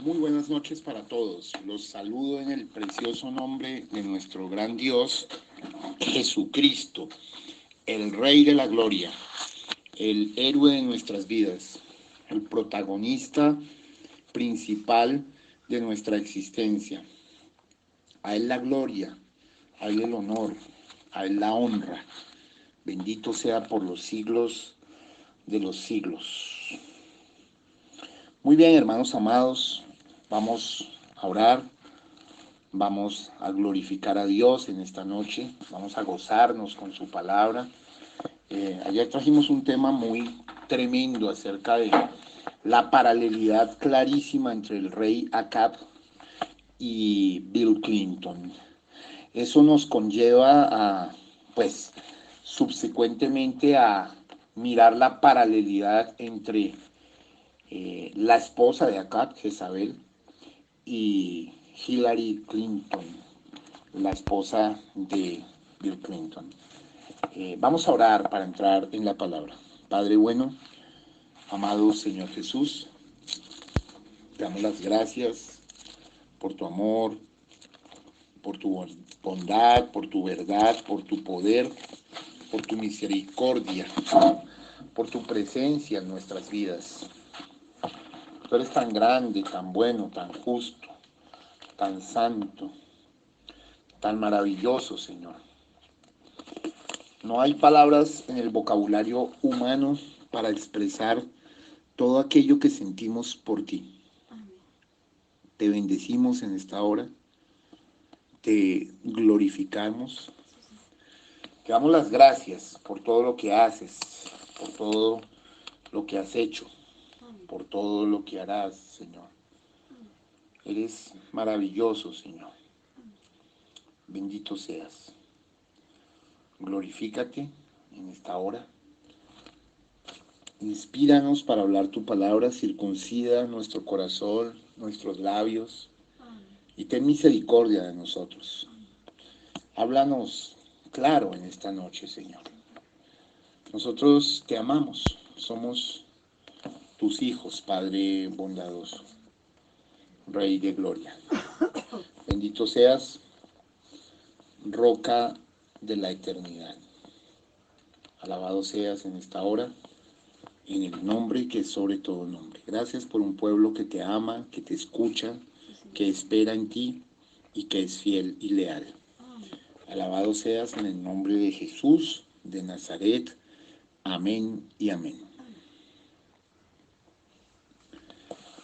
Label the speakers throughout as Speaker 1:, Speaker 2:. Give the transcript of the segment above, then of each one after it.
Speaker 1: Muy buenas noches para todos. Los saludo en el precioso nombre de nuestro gran Dios, Jesucristo, el Rey de la Gloria, el héroe de nuestras vidas, el protagonista principal de nuestra existencia. A Él la gloria, a Él el honor, a Él la honra. Bendito sea por los siglos de los siglos. Muy bien, hermanos amados, vamos a orar, vamos a glorificar a Dios en esta noche, vamos a gozarnos con su palabra. Ayer trajimos un tema muy tremendo acerca de la paralelidad clarísima entre el rey Acab y Bill Clinton. Eso nos conlleva a, pues, subsecuentemente a mirar la paralelidad entre la esposa de Acab, Jezabel, y Hillary Clinton, la esposa de Bill Clinton. Vamos a orar para entrar en la palabra. Padre bueno, amado Señor Jesús, te damos las gracias por tu amor, por tu bondad, por tu verdad, por tu poder, por tu misericordia, por tu presencia en nuestras vidas. Tú eres tan grande, tan bueno, tan justo, tan santo, tan maravilloso, Señor. No hay palabras en el vocabulario humano para expresar todo aquello que sentimos por ti. Te bendecimos en esta hora, te glorificamos, te damos las gracias por todo lo que haces, por todo lo que has hecho, por todo lo que harás, Señor. Eres maravilloso, Señor. Bendito seas. Glorifícate en esta hora. Inspíranos para hablar tu palabra, circuncida nuestro corazón, nuestros labios, y ten misericordia de nosotros. Háblanos claro en esta noche, Señor. Nosotros te amamos, somos tus hijos, Padre bondadoso, Rey de gloria. Bendito seas, roca de la eternidad. Alabado seas en esta hora, en el nombre que es sobre todo nombre. Gracias por un pueblo que te ama, que te escucha, que espera en ti y que es fiel y leal. Alabado seas en el nombre de Jesús de Nazaret. Amén y amén.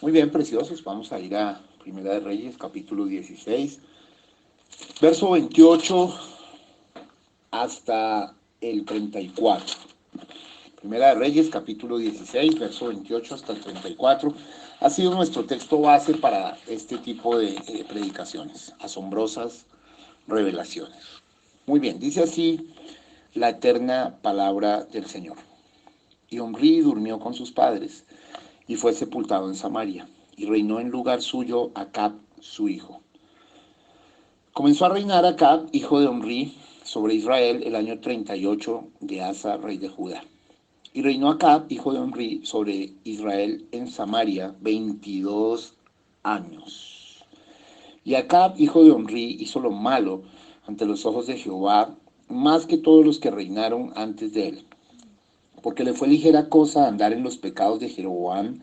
Speaker 1: Muy bien, preciosos, vamos a ir a Primera de Reyes, capítulo 16, verso 28 hasta el 34. Primera de Reyes, capítulo 16, verso 28 hasta el 34. Ha sido nuestro texto base para este tipo de predicaciones, asombrosas revelaciones. Muy bien, dice así la eterna palabra del Señor. Y Omri durmió con sus padres, y fue sepultado en Samaria, y reinó en lugar suyo Acab, su hijo. Comenzó a reinar Acab, hijo de Omri, sobre Israel el año 38 de Asa, rey de Judá. Y reinó Acab, hijo de Omri, sobre Israel en Samaria 22 años. Y Acab, hijo de Omri, hizo lo malo ante los ojos de Jehová, más que todos los que reinaron antes de él. Porque le fue ligera cosa andar en los pecados de Jeroboam,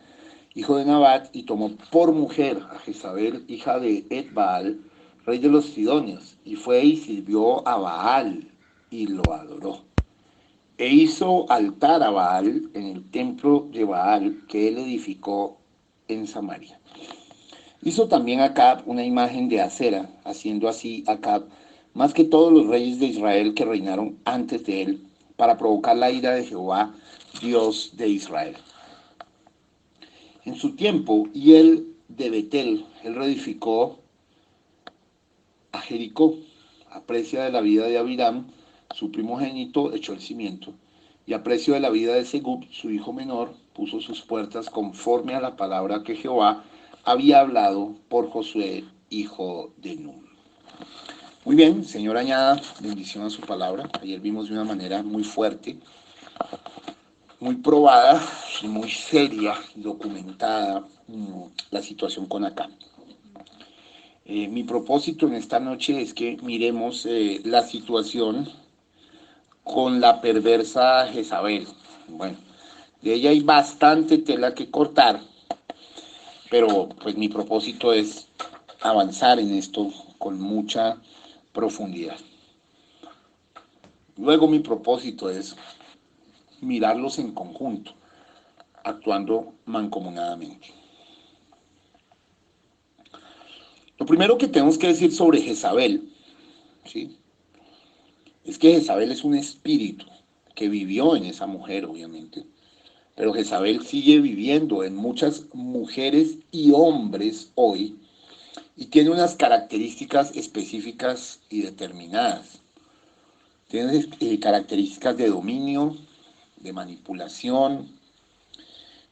Speaker 1: hijo de Nabat, y tomó por mujer a Jezabel, hija de Etbaal, rey de los Sidonios, y fue y sirvió a Baal, y lo adoró. E hizo altar a Baal en el templo de Baal que él edificó en Samaria. Hizo también Acab una imagen de acera, haciendo así Acab más que todos los reyes de Israel que reinaron antes de él, para provocar la ira de Jehová, Dios de Israel. En su tiempo, y él de Betel, él reedificó a Jericó, a precio de la vida de Abiram, su primogénito, echó el cimiento, y a precio de la vida de Segub, su hijo menor, puso sus puertas conforme a la palabra que Jehová había hablado por Josué, hijo de Nun. Muy bien, Señor, añada bendición a su palabra. Ayer vimos de una manera muy fuerte muy probada y muy seria, documentada la situación con Acán. Mi propósito en esta noche es que miremos la situación con la perversa Jezabel. Bueno, de ella hay bastante tela que cortar, pero pues mi propósito es avanzar en esto con mucha profundidad. Luego mi propósito es mirarlos en conjunto, actuando mancomunadamente. Lo primero que tenemos que decir sobre Jezabel, ¿sí?, es que Jezabel es un espíritu que vivió en esa mujer, obviamente, pero Jezabel sigue viviendo en muchas mujeres y hombres hoy y tiene unas características específicas y determinadas. Tiene características de dominio, de manipulación,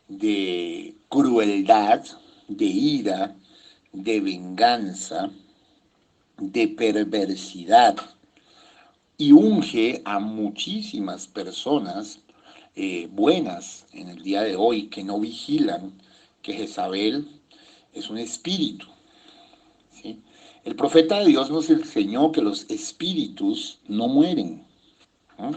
Speaker 1: de crueldad, de ira, de venganza, de perversidad, y unge a muchísimas personas buenas en el día de hoy que no vigilan que Jezabel es un espíritu, ¿sí? El profeta de Dios nos enseñó que los espíritus no mueren, ¿no?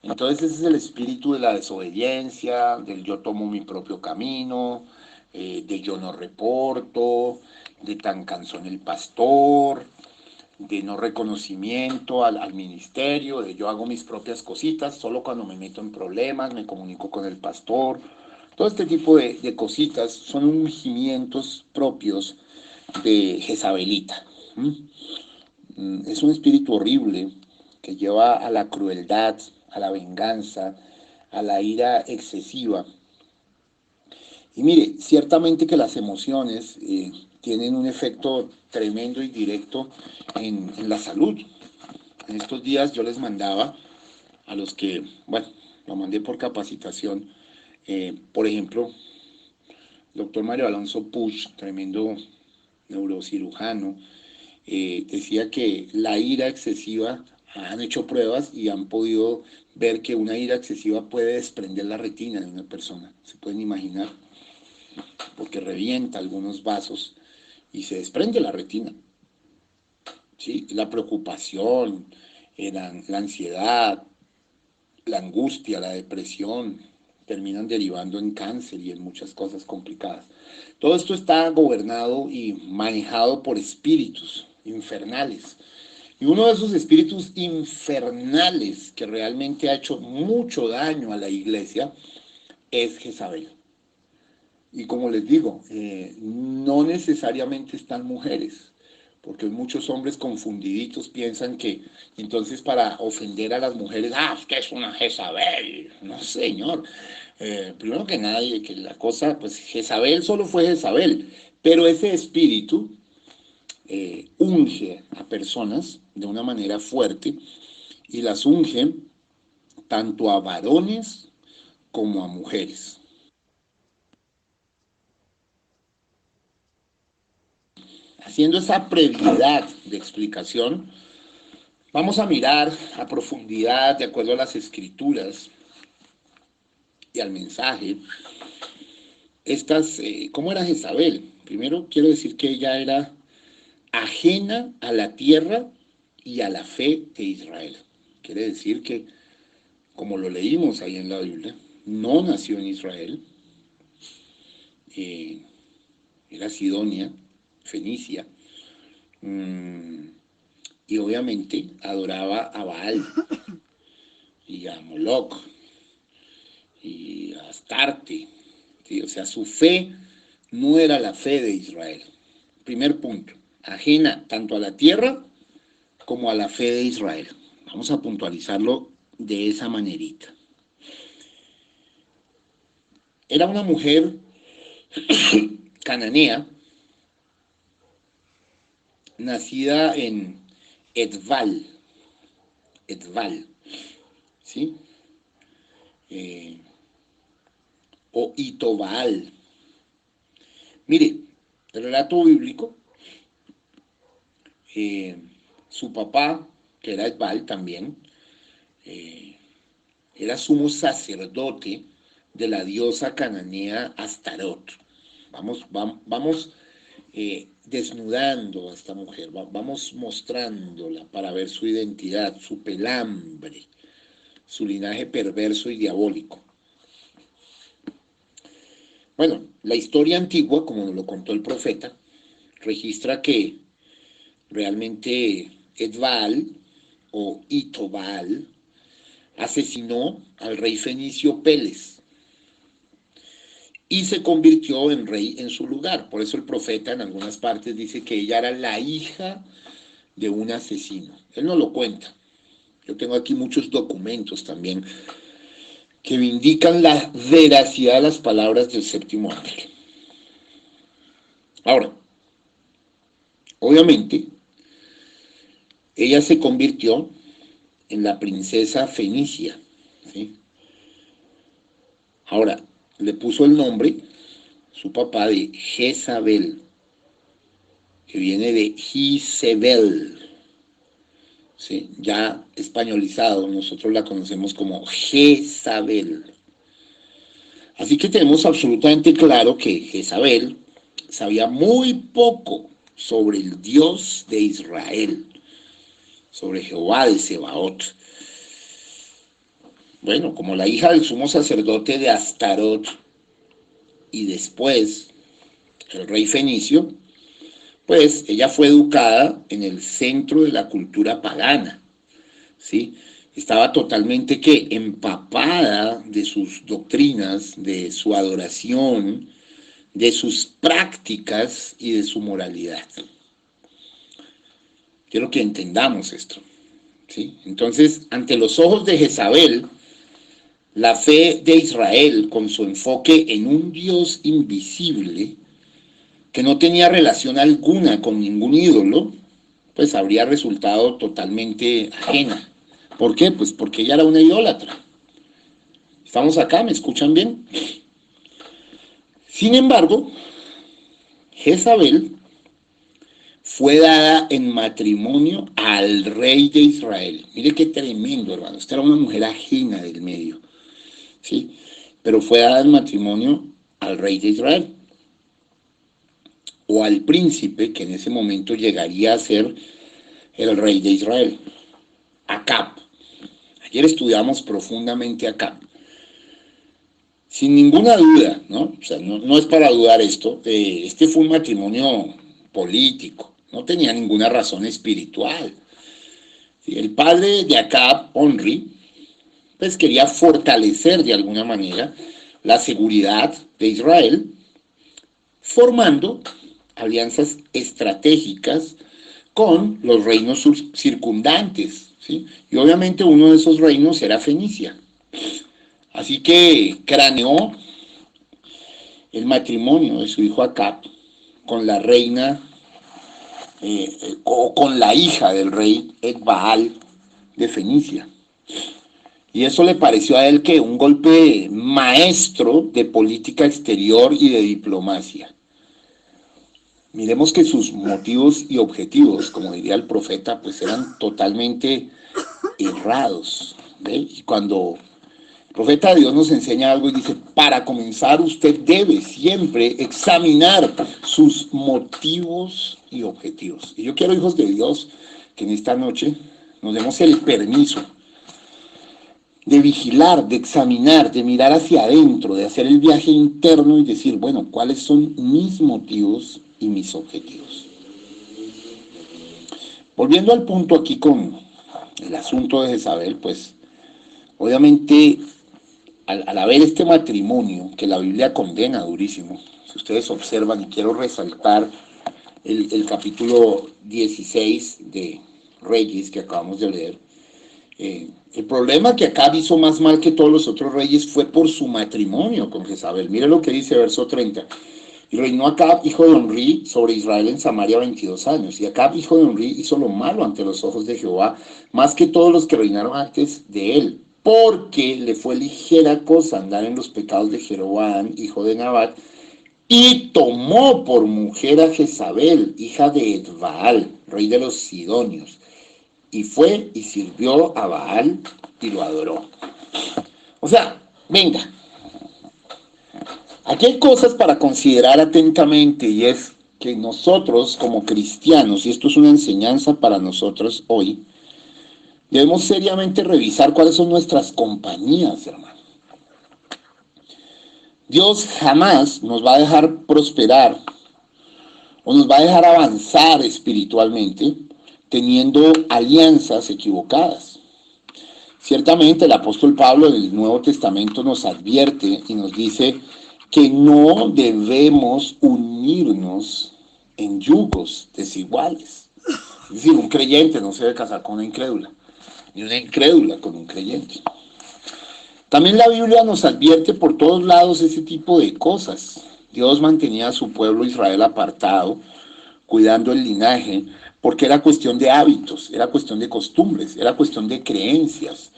Speaker 1: Entonces ese es el espíritu de la desobediencia, del yo tomo mi propio camino, de yo no reporto, de tan cansón el pastor, de no reconocimiento al ministerio, de yo hago mis propias cositas, solo cuando me meto en problemas me comunico con el pastor. Todo este tipo de cositas son ungimientos propios de Jezabelita. Es un espíritu horrible que lleva a la crueldad, a la venganza, a la ira excesiva. Y mire, ciertamente que las emociones tienen un efecto tremendo y directo en la salud. En estos días yo les mandaba a los que, bueno, lo mandé por capacitación, por ejemplo, doctor Mario Alonso Puch, tremendo neurocirujano, decía que la ira excesiva, han hecho pruebas y han podido ver que una ira excesiva puede desprender la retina de una persona. ¿Se pueden imaginar? Porque revienta algunos vasos y se desprende la retina. ¿Sí? La preocupación, la ansiedad, la angustia, la depresión, terminan derivando en cáncer y en muchas cosas complicadas. Todo esto está gobernado y manejado por espíritus infernales. Y uno de esos espíritus infernales que realmente ha hecho mucho daño a la iglesia es Jezabel. Y como les digo, no necesariamente están mujeres, porque muchos hombres confundiditos piensan que entonces para ofender a las mujeres, es que es una Jezabel. No, señor. Primero que nadie, que la cosa, pues Jezabel solo fue Jezabel, pero ese espíritu unge a personas de una manera fuerte y las unge tanto a varones como a mujeres. Haciendo esa brevedad de explicación, vamos a mirar a profundidad, de acuerdo a las escrituras y al mensaje, ¿cómo era Jezabel? Primero quiero decir que ella era ajena a la tierra y a la fe de Israel. Quiere decir que, como lo leímos ahí en la Biblia, no nació en Israel, eh, era Sidonia, Fenicia, y obviamente adoraba a Baal y a Moloch y a Astarte, ¿sí? O sea, su fe no era la fe de Israel. Primer punto, ajena tanto a la tierra como a la fe de Israel. Vamos a puntualizarlo de esa manerita. Era una mujer cananea, nacida en Edval, ¿sí? O Itobal. Mire, el relato bíblico, su papá, que era Edval también, era sumo sacerdote de la diosa cananea Astarot. Vamos desnudando a esta mujer, vamos mostrándola para ver su identidad, su pelambre, su linaje perverso y diabólico. Bueno, la historia antigua, como nos lo contó el profeta, registra que realmente Edbaal o Itobal asesinó al rey fenicio Peles y se convirtió en rey en su lugar. Por eso el profeta en algunas partes dice que ella era la hija de un asesino. Él no lo cuenta. Yo tengo aquí muchos documentos también que indican la veracidad de las palabras del séptimo ángel. Ahora, obviamente, ella se convirtió en la princesa fenicia, ¿sí? Ahora, le puso el nombre, su papá, de Jezabel, que viene de Jezebel, ¿sí? Ya españolizado, nosotros la conocemos como Jezabel. Así que tenemos absolutamente claro que Jezabel sabía muy poco sobre el Dios de Israel, sobre Jehová de Sebaot. Bueno, como la hija del sumo sacerdote de Astarot y después el rey fenicio, pues ella fue educada en el centro de la cultura pagana, ¿sí? Estaba totalmente empapada de sus doctrinas, de su adoración, de sus prácticas y de su moralidad. Quiero que entendamos esto, ¿sí? Entonces, ante los ojos de Jezabel, la fe de Israel, con su enfoque en un Dios invisible, que no tenía relación alguna con ningún ídolo, pues habría resultado totalmente ajena. ¿Por qué? Pues porque ella era una idólatra. ¿Estamos acá? ¿Me escuchan bien? Sin embargo, Jezabel fue dada en matrimonio al rey de Israel. Mire qué tremendo, hermano. Esta era una mujer ajena del medio, ¿sí? Pero fue dada en matrimonio al rey de Israel, o al príncipe que en ese momento llegaría a ser el rey de Israel, Acab. Ayer estudiamos profundamente Acab. Sin ninguna duda, ¿no? O sea, no es para dudar esto, este fue un matrimonio político, no tenía ninguna razón espiritual. ¿Sí? El padre de Acab, Onri, pues quería fortalecer de alguna manera la seguridad de Israel, formando alianzas estratégicas con los reinos circundantes, ¿sí? Y obviamente uno de esos reinos era Fenicia. Así que craneó el matrimonio de su hijo Acab con la reina o con la hija del rey Edbaal de Fenicia. Y eso le pareció a él que un golpe maestro de política exterior y de diplomacia. Miremos que sus motivos y objetivos, como diría el profeta, pues eran totalmente errados. ¿Ve? Y cuando el profeta de Dios nos enseña algo y dice, para comenzar usted debe siempre examinar sus motivos y objetivos. Y yo quiero, hijos de Dios, que en esta noche nos demos el permiso de vigilar, de examinar, de mirar hacia adentro, de hacer el viaje interno y decir, bueno, ¿cuáles son mis motivos y mis objetivos? Volviendo al punto aquí con el asunto de Jezabel, pues obviamente al haber este matrimonio que la Biblia condena durísimo, si ustedes observan, y quiero resaltar el capítulo 16 de Reyes que acabamos de leer, el problema que Acab hizo más mal que todos los otros reyes fue por su matrimonio con Jezabel. Mire lo que dice verso 30. Y reinó Acab, hijo de Onri, sobre Israel en Samaria 22 años. Y Acab, hijo de Onri, hizo lo malo ante los ojos de Jehová, más que todos los que reinaron antes de él, porque le fue ligera cosa andar en los pecados de Jeroboam, hijo de Nabat, y tomó por mujer a Jezabel, hija de Edbaal, rey de los Sidonios, y fue y sirvió a Baal y lo adoró. O sea, venga, Aquí hay cosas para considerar atentamente y es que nosotros como cristianos, y esto es una enseñanza para nosotros hoy, debemos seriamente revisar cuáles son nuestras compañías, hermano. Dios jamás nos va a dejar prosperar o nos va a dejar avanzar espiritualmente teniendo alianzas equivocadas. Ciertamente el apóstol Pablo en el Nuevo Testamento nos advierte y nos dice que no debemos unirnos en yugos desiguales. Es decir, un creyente no se debe casar con una incrédula, ni una incrédula con un creyente. También la Biblia nos advierte por todos lados ese tipo de cosas. Dios mantenía a su pueblo Israel apartado, cuidando el linaje, porque era cuestión de hábitos, era cuestión de costumbres, era cuestión de creencias.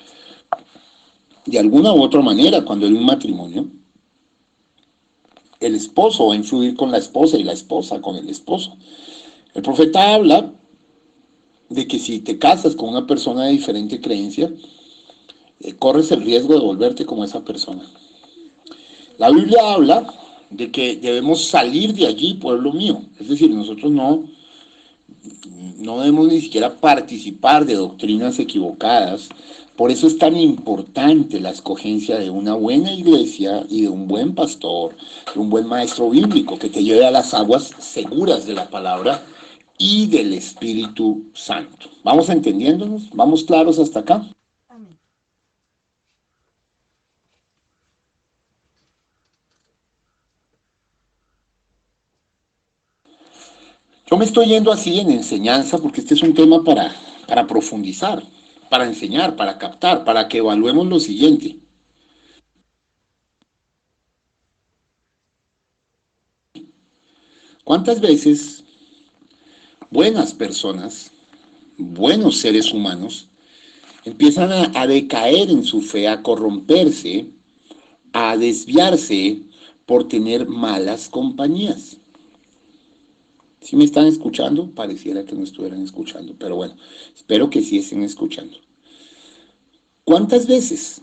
Speaker 1: De alguna u otra manera, cuando hay un matrimonio, el esposo va a influir con la esposa y la esposa con el esposo. El profeta habla de que si te casas con una persona de diferente creencia, corres el riesgo de volverte como esa persona. La Biblia habla de que debemos salir de allí, pueblo mío. Es decir, nosotros no debemos ni siquiera participar de doctrinas equivocadas. Por eso es tan importante la escogencia de una buena iglesia y de un buen pastor, de un buen maestro bíblico que te lleve a las aguas seguras de la palabra y del Espíritu Santo. ¿Vamos entendiéndonos? ¿Vamos claros hasta acá? Yo me estoy yendo así en enseñanza porque este es un tema para profundizar, para enseñar, para captar, para que evaluemos lo siguiente. ¿Cuántas veces buenas personas, buenos seres humanos, empiezan a decaer en su fe, a corromperse, a desviarse por tener malas compañías? ¿Sí me están escuchando? Pareciera que no estuvieran escuchando, pero bueno, espero que sí estén escuchando. ¿Cuántas veces?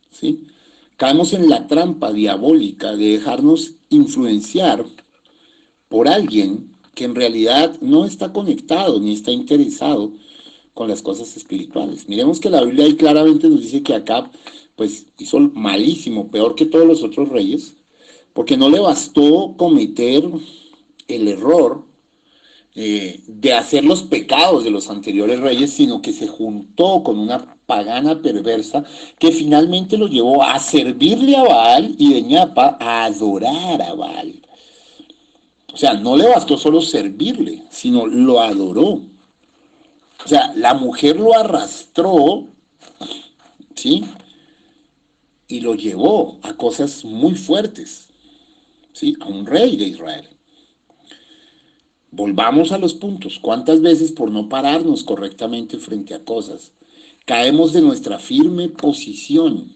Speaker 1: ¿Sí? Caemos en la trampa diabólica de dejarnos influenciar por alguien que en realidad no está conectado ni está interesado con las cosas espirituales. Miremos que la Biblia ahí claramente nos dice que Acab pues hizo malísimo, peor que todos los otros reyes, porque no le bastó cometer el error de hacer los pecados de los anteriores reyes, sino que se juntó con una pagana perversa que finalmente lo llevó a servirle a Baal y de ñapa a adorar a Baal. O sea, no le bastó solo servirle, sino lo adoró. O sea, la mujer lo arrastró, ¿sí? Y lo llevó a cosas muy fuertes, ¿sí? A un rey de Israel. Volvamos a los puntos. ¿Cuántas veces por no pararnos correctamente frente a cosas caemos de nuestra firme posición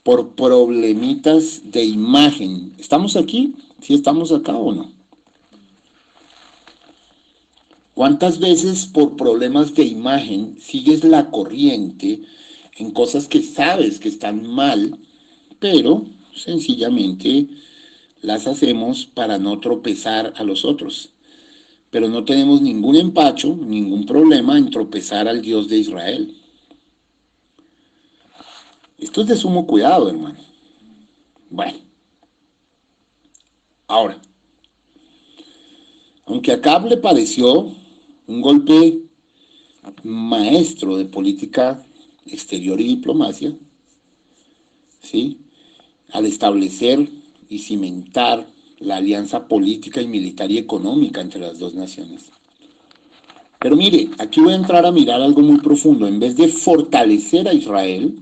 Speaker 1: por problemitas de imagen? ¿Estamos aquí? ¿Sí estamos acá o no? ¿Cuántas veces por problemas de imagen sigues la corriente en cosas que sabes que están mal, pero sencillamente las hacemos para no tropezar a los otros? Pero no tenemos ningún empacho, ningún problema en tropezar al Dios de Israel. Esto es de sumo cuidado, hermano. Bueno, ahora, aunque a Acab le pareció un golpe maestro de política exterior y diplomacia, ¿sí? Al establecer y cimentar la alianza política y militar y económica entre las dos naciones. Pero mire, aquí voy a entrar a mirar algo muy profundo. En vez de fortalecer a Israel,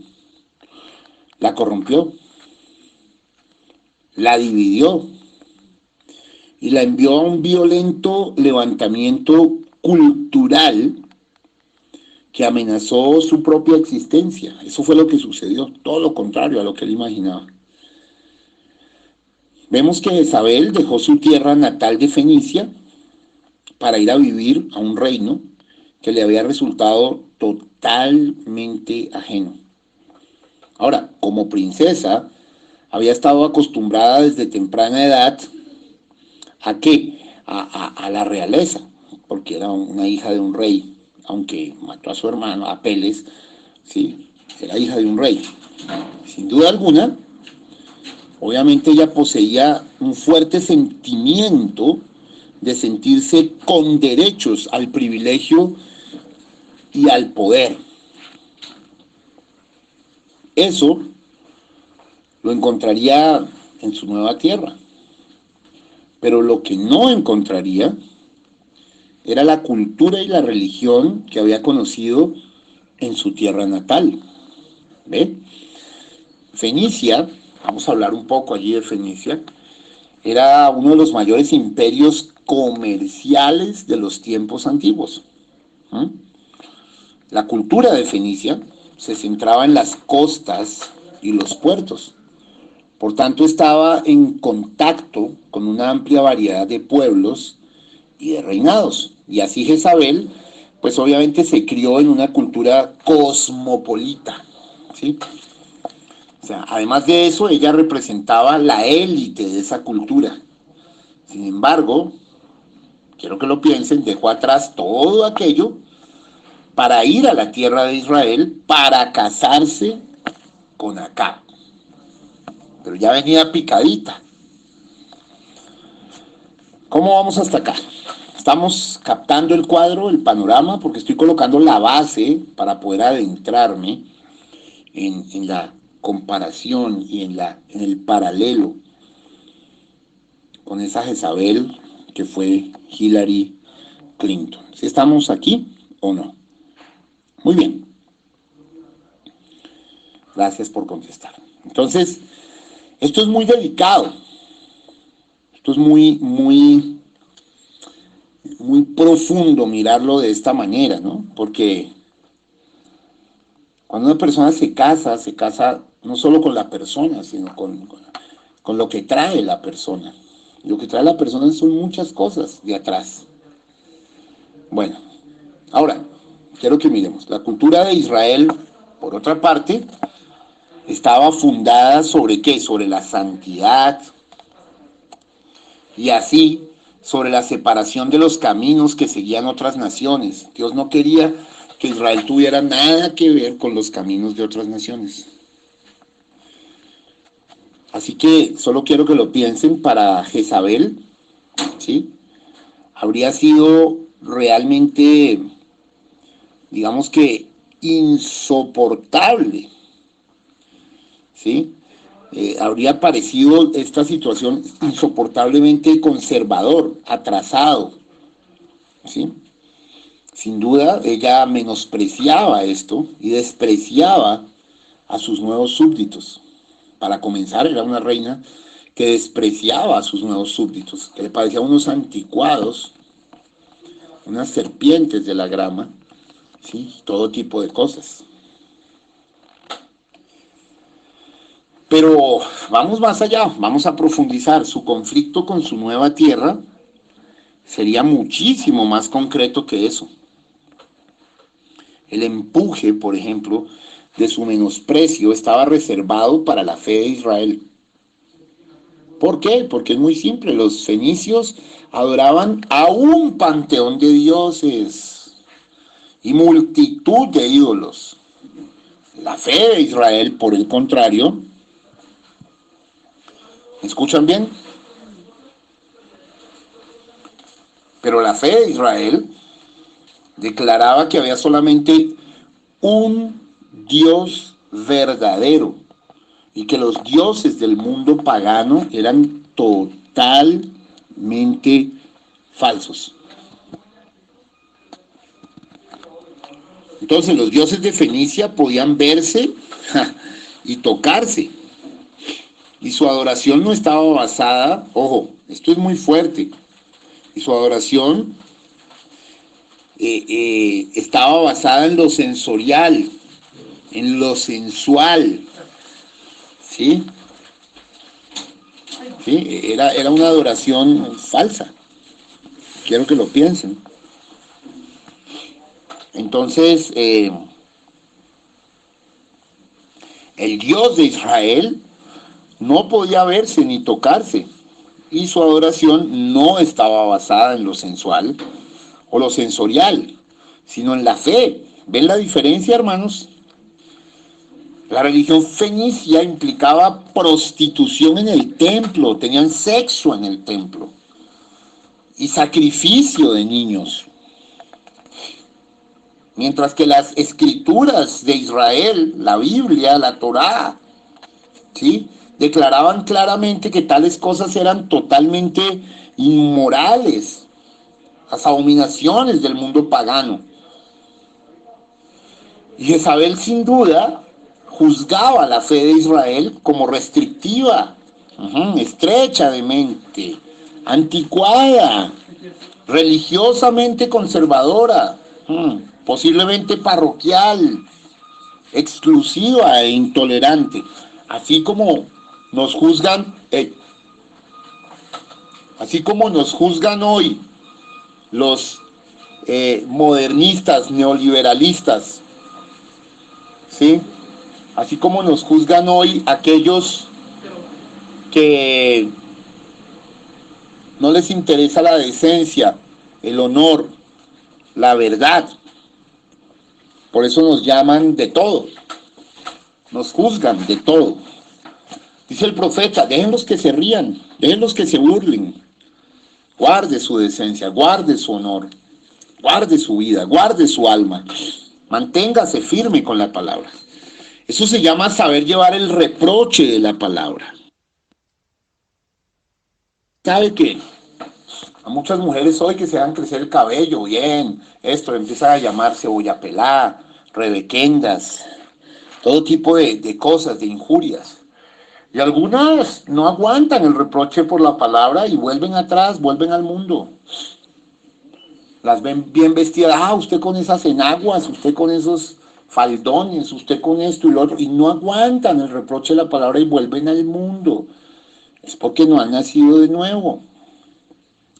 Speaker 1: la corrompió, la dividió y la envió a un violento levantamiento cultural que amenazó su propia existencia. Eso fue lo que sucedió, todo lo contrario a lo que él imaginaba. Vemos que Jezabel dejó su tierra natal de Fenicia para ir a vivir a un reino que le había resultado totalmente ajeno. Ahora, como princesa, había estado acostumbrada desde temprana edad ¿a qué? A la realeza, porque era una hija de un rey, aunque mató a su hermano, a Peles, ¿sí? Era hija de un rey. Sin duda alguna, obviamente ella poseía un fuerte sentimiento de sentirse con derechos al privilegio y al poder. Eso lo encontraría en su nueva tierra, pero lo que no encontraría era la cultura y la religión que había conocido en su tierra natal. ¿Ve? Fenicia, vamos a hablar un poco allí de Fenicia, era uno de los mayores imperios comerciales de los tiempos antiguos. ¿Mm? La cultura de Fenicia se centraba en las costas y los puertos. Por tanto, estaba en contacto con una amplia variedad de pueblos y de reinados. Y así Jezabel, pues obviamente se crió en una cultura cosmopolita, ¿sí? O sea, además de eso, ella representaba la élite de esa cultura. Sin embargo, quiero que lo piensen, dejó atrás todo aquello para ir a la tierra de Israel para casarse con Acab. Pero ya venía picadita. ¿Cómo vamos hasta acá? Estamos captando el cuadro, el panorama, porque estoy colocando la base para poder adentrarme en la comparación y en el paralelo con esa Jezabel que fue Hillary Clinton. ¿Sí estamos aquí o no? Muy bien. Gracias por contestar. Entonces, esto es muy delicado. Esto es muy profundo mirarlo de esta manera, ¿no? Porque cuando una persona se casa no solo con la persona, sino con lo que trae la persona. Lo que trae la persona son muchas cosas de atrás. Bueno, ahora, quiero que miremos. La cultura de Israel, por otra parte, estaba fundada sobre qué? Sobre la santidad y así sobre la separación de los caminos que seguían otras naciones. Dios no quería que Israel tuviera nada que ver con los caminos de otras naciones. Así que solo quiero que lo piensen para Jezabel, ¿sí? Habría sido realmente, digamos que, insoportable, ¿sí? Habría parecido esta situación insoportablemente conservador, atrasado, ¿sí? Sin duda, ella menospreciaba esto y despreciaba a sus nuevos súbditos. Para comenzar, era una reina que despreciaba a sus nuevos súbditos, que le parecían unos anticuados, unas serpientes de la grama, ¿sí? Todo tipo de cosas. Pero vamos más allá, vamos a profundizar. Su conflicto con su nueva tierra sería muchísimo más concreto que eso. El empuje, por ejemplo, de su menosprecio estaba reservado para la fe de Israel. ¿Por qué? Porque es muy simple. Los fenicios adoraban a un panteón de dioses y multitud de ídolos. La fe de Israel, por el contrario, ¿me escuchan bien? Pero la fe de Israel declaraba que había solamente un Dios verdadero y que los dioses del mundo pagano eran totalmente falsos. Entonces los dioses de Fenicia podían verse y tocarse. Y su adoración no estaba basada, ojo, esto es muy fuerte, y su adoración estaba basada en lo sensorial, en lo sensual, ¿sí? ¿Sí? Era una adoración falsa. Quiero que lo piensen. Entonces, el Dios de Israel no podía verse ni tocarse, y su adoración no estaba basada en lo sensual o lo sensorial, sino en la fe. ¿Ven la diferencia, hermanos? La religión fenicia implicaba prostitución en el templo, tenían sexo en el templo y sacrificio de niños. Mientras que las escrituras de Israel, la Biblia, la Torá, ¿sí?, declaraban claramente que tales cosas eran totalmente inmorales, las abominaciones del mundo pagano. Y Jezabel sin duda juzgaba la fe de Israel como restrictiva, estrecha de mente, anticuada, religiosamente conservadora, posiblemente parroquial, exclusiva e intolerante, así como nos juzgan, hoy los modernistas, neoliberalistas, ¿sí? Así como nos juzgan hoy aquellos que no les interesa la decencia, el honor, la verdad. Por eso nos llaman de todo, nos juzgan de todo. Dice el profeta, déjenlos que se rían, déjenlos que se burlen. Guarde su decencia, guarde su honor, guarde su vida, guarde su alma. Manténgase firme con la palabra. Eso se llama saber llevar el reproche de la palabra. ¿Sabe qué? A muchas mujeres hoy que se dejan crecer el cabello, bien, esto empieza a llamar cebolla pelada, rebequendas, todo tipo de cosas, de injurias. Y algunas no aguantan el reproche por la palabra y vuelven atrás, vuelven al mundo. Las ven bien vestidas, usted con esas enaguas, usted con esos faldones, usted con esto y lo otro, y no aguantan el reproche de la palabra y vuelven al mundo. Es porque no han nacido de nuevo.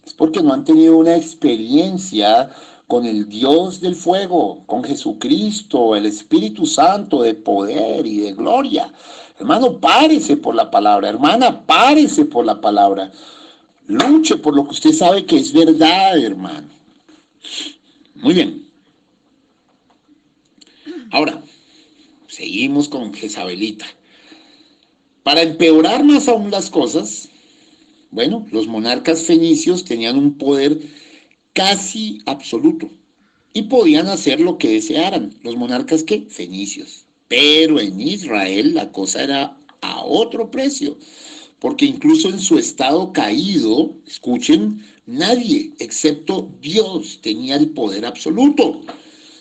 Speaker 1: Es porque no han tenido una experiencia con el Dios del fuego, con Jesucristo, el Espíritu Santo de poder y de gloria. Hermano, párese por la palabra. Hermana, párese por la palabra. Luche por lo que usted sabe que es verdad, hermano. Muy bien. Ahora, seguimos con Jezabelita. Para empeorar más aún las cosas, bueno, los monarcas fenicios tenían un poder casi absoluto y podían hacer lo que desearan. Los monarcas, ¿qué? Fenicios. Pero en Israel la cosa era a otro precio, porque incluso en su estado caído, escuchen, nadie excepto Dios tenía el poder absoluto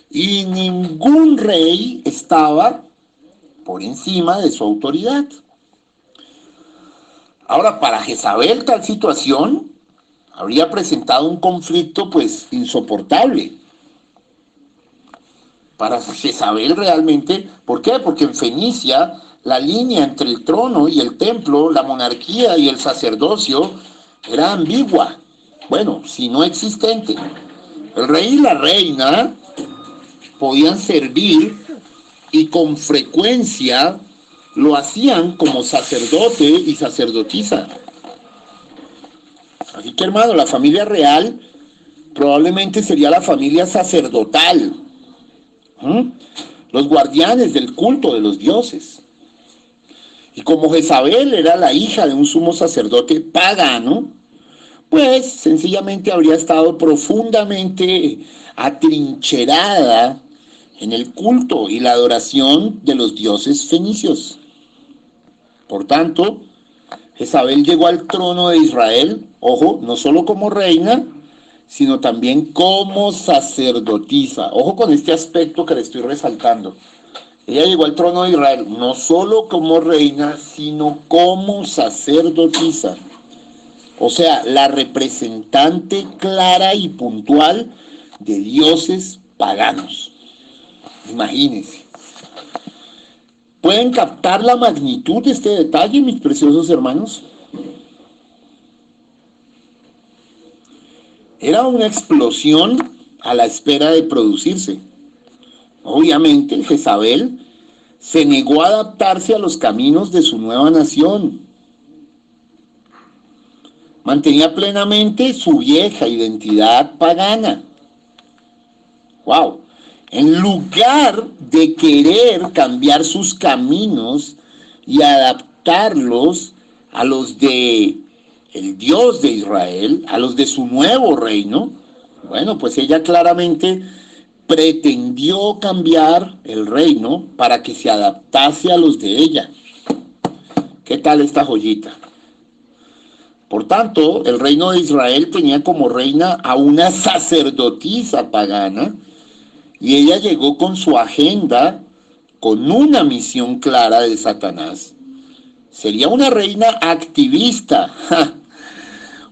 Speaker 1: y ningún rey estaba por encima de su autoridad. Ahora, para Jezabel tal situación habría presentado un conflicto pues insoportable. Para Jezabel realmente, ¿por qué? Porque en Fenicia la línea entre el trono y el templo, la monarquía y el sacerdocio era ambigua, bueno, si no existente. El rey y la reina podían servir y con frecuencia lo hacían como sacerdote y sacerdotisa. Así que, hermano, la familia real probablemente sería la familia sacerdotal, los guardianes del culto de los dioses. Y como Jezabel era la hija de un sumo sacerdote pagano, pues sencillamente habría estado profundamente atrincherada en el culto y la adoración de los dioses fenicios. Por tanto, Jezabel llegó al trono de Israel, ojo, no solo como reina, sino también como sacerdotisa. Ojo con este aspecto que le estoy resaltando. Ella llegó al trono de Israel no solo como reina, sino como sacerdotisa. O sea, la representante clara y puntual de dioses paganos. Imagínense. ¿Pueden captar la magnitud de este detalle, mis preciosos hermanos? Era una explosión a la espera de producirse. Obviamente, Jezabel se negó a adaptarse a los caminos de su nueva nación. mantenía plenamente su vieja identidad pagana. ¡Wow! En lugar de querer cambiar sus caminos y adaptarlos a los de el Dios de Israel, a los de su nuevo reino, bueno, pues ella claramente pretendió cambiar el reino para que se adaptase a los de ella. ¿Qué tal esta joyita? Por tanto, el reino de Israel tenía como reina a una sacerdotisa pagana, y ella llegó con su agenda, con una misión clara de Satanás. Sería una reina activista,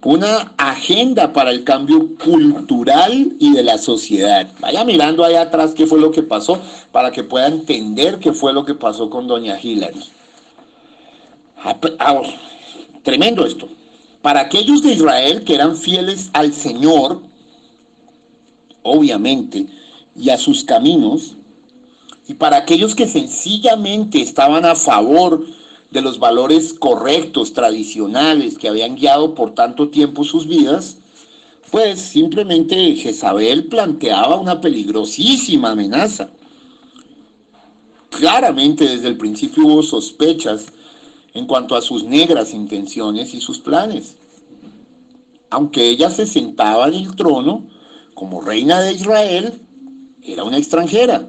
Speaker 1: una agenda para el cambio cultural y de la sociedad. Vaya mirando allá atrás qué fue lo que pasó, para que pueda entender qué fue lo que pasó con doña Hillary. Tremendo esto. Para aquellos de Israel que eran fieles al Señor, obviamente, y a sus caminos, y para aquellos que sencillamente estaban a favor de los valores correctos, tradicionales, que habían guiado por tanto tiempo sus vidas, pues simplemente Jezabel planteaba una peligrosísima amenaza. Claramente desde el principio hubo sospechas en cuanto a sus negras intenciones y sus planes. Aunque ella se sentaba en el trono como reina de Israel, era una extranjera.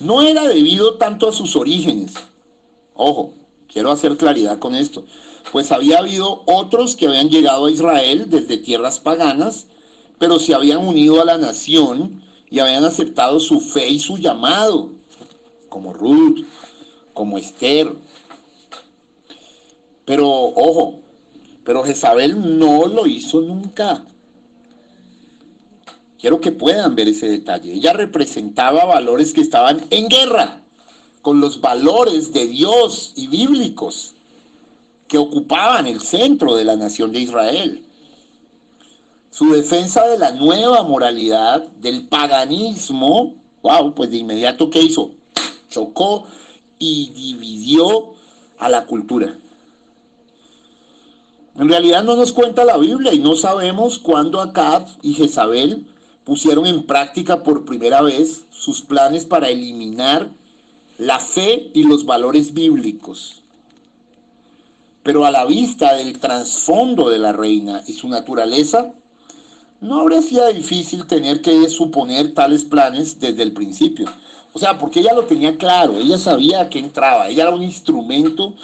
Speaker 1: No era debido tanto a sus orígenes. Ojo, quiero hacer claridad con esto. Pues había habido otros que habían llegado a Israel desde tierras paganas, pero se habían unido a la nación y habían aceptado su fe y su llamado, como Ruth, como Esther. Pero, ojo, pero Jezabel no lo hizo nunca. Quiero que puedan ver ese detalle. Ella representaba valores que estaban en guerra con los valores de Dios y bíblicos que ocupaban el centro de la nación de Israel. Su defensa de la nueva moralidad, del paganismo, wow, pues de inmediato, ¿qué hizo? Chocó y dividió a la cultura. En realidad no nos cuenta la Biblia y no sabemos cuándo Acab y Jezabel pusieron en práctica por primera vez sus planes para eliminar la fe y los valores bíblicos. Pero a la vista del trasfondo de la reina y su naturaleza, no habría sido difícil tener que suponer tales planes desde el principio. O sea, porque ella lo tenía claro, ella sabía a qué entraba, ella era un instrumento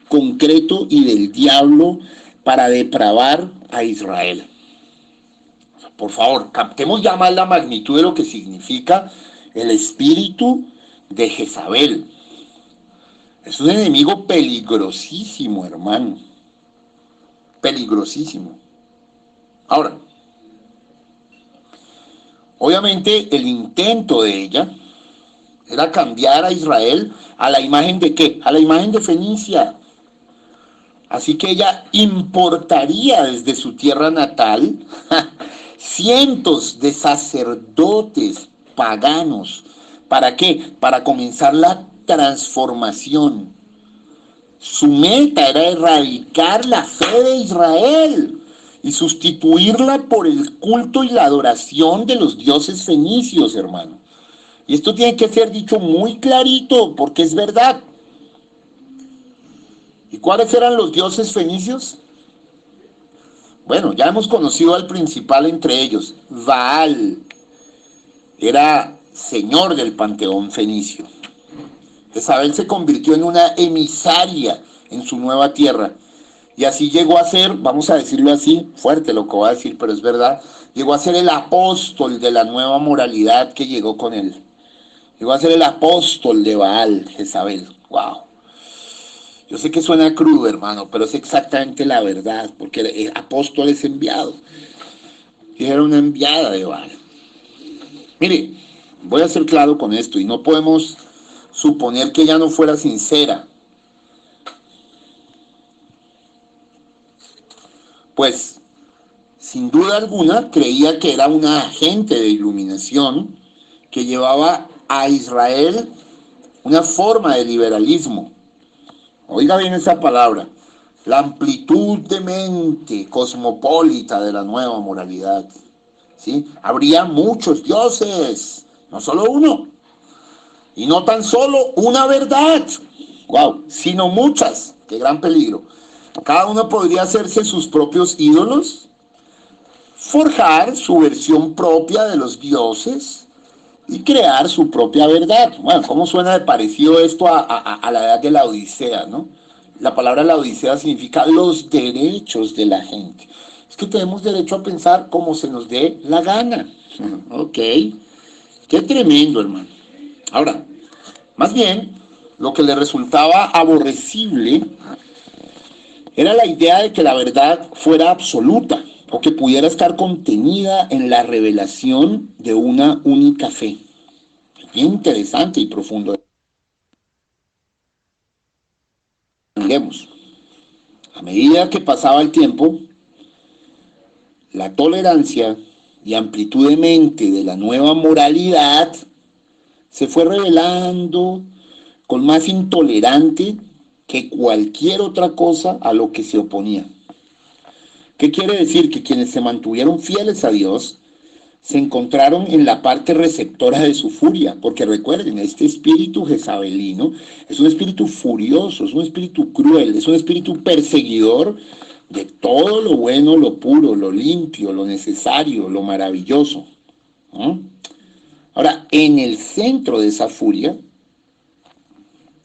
Speaker 1: concreto y del diablo para depravar a Israel. Por favor, captemos ya más la magnitud de lo que significa el espíritu de Jezabel. Es un enemigo peligrosísimo, hermano. Peligrosísimo. Ahora, obviamente el intento de ella era cambiar a Israel a la imagen de ¿qué? A la imagen de Fenicia. Así que ella importaría desde su tierra natal cientos de sacerdotes paganos. ¿Para qué? Para comenzar la transformación. Su meta era erradicar la fe de Israel y sustituirla por el culto y la adoración de los dioses fenicios, hermano. Y esto tiene que ser dicho muy clarito, porque es verdad. ¿Y cuáles eran los dioses fenicios? Bueno, ya hemos conocido al principal entre ellos, Baal. Era señor del panteón fenicio. Jezabel se convirtió en una emisaria en su nueva tierra. Y así llegó a ser, vamos a decirlo así, fuerte lo que voy a decir, pero es verdad, llegó a ser el apóstol de la nueva moralidad que llegó con él. Llegó a ser el apóstol de Baal, Jezabel. Wow. Yo sé que suena crudo, hermano, pero es exactamente la verdad, porque el apóstol es enviado. Y era una enviada de Baal. Mire, voy a ser claro con esto, y no podemos suponer que ella no fuera sincera. Pues, sin duda alguna, creía que era una agente de iluminación que llevaba a Israel una forma de liberalismo. Oiga bien esa palabra, la amplitud de mente cosmopolita de la nueva moralidad. ¿Sí? Habría muchos dioses, no solo uno, y no tan solo una verdad, wow, sino muchas. Qué gran peligro. Cada uno podría hacerse sus propios ídolos, forjar su versión propia de los dioses y crear su propia verdad. Bueno, ¿cómo suena de parecido esto a la edad de la Odisea, no? La palabra la Odisea significa los derechos de la gente. Es que tenemos derecho a pensar como se nos dé la gana. Ok, qué tremendo, hermano. Ahora, más bien, lo que le resultaba aborrecible era la idea de que la verdad fuera absoluta o que pudiera estar contenida en la revelación de una única fe. Bien interesante y profundo. Miremos, a medida que pasaba el tiempo, la tolerancia y amplitud de mente de la nueva moralidad se fue revelando con más intolerante que cualquier otra cosa a lo que se oponía. ¿Qué quiere decir? Que quienes se mantuvieron fieles a Dios se encontraron en la parte receptora de su furia, porque recuerden, este espíritu jezabelino es un espíritu furioso, es un espíritu cruel, es un espíritu perseguidor de todo lo bueno, lo puro, lo limpio, lo necesario, lo maravilloso, ¿no? Ahora, en el centro de esa furia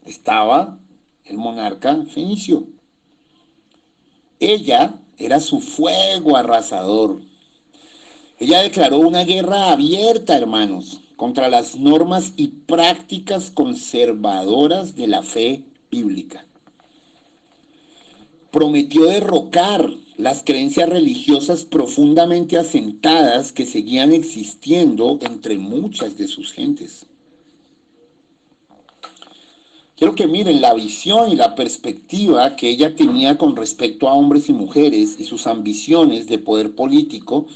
Speaker 1: estaba el monarca fenicio. Ella era su fuego arrasador. Ella declaró una guerra abierta, hermanos, contra las normas y prácticas conservadoras de la fe bíblica. Prometió derrocar las creencias religiosas profundamente asentadas que seguían existiendo entre muchas de sus gentes. Quiero que miren la visión y la perspectiva que ella tenía con respecto a hombres y mujeres y sus ambiciones de poder político.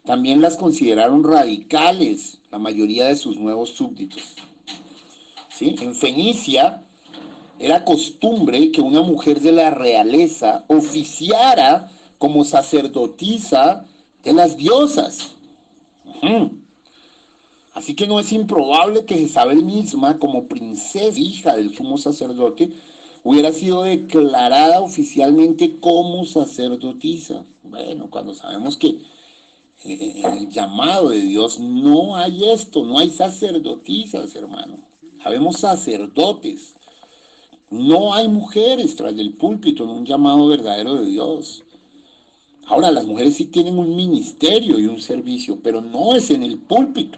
Speaker 1: También las consideraron radicales la mayoría de sus nuevos súbditos. ¿Sí? En Fenicia era costumbre que una mujer de la realeza oficiara como sacerdotisa de las diosas. Así que no es improbable que Jezabel misma, como princesa, hija del sumo sacerdote, hubiera sido declarada oficialmente como sacerdotisa. Bueno, cuando sabemos que en el llamado de Dios no hay esto, no hay sacerdotisas, hermano. Sabemos sacerdotes. No hay mujeres tras del púlpito en un llamado verdadero de Dios. Ahora, las mujeres sí tienen un ministerio y un servicio, pero no es en el púlpito.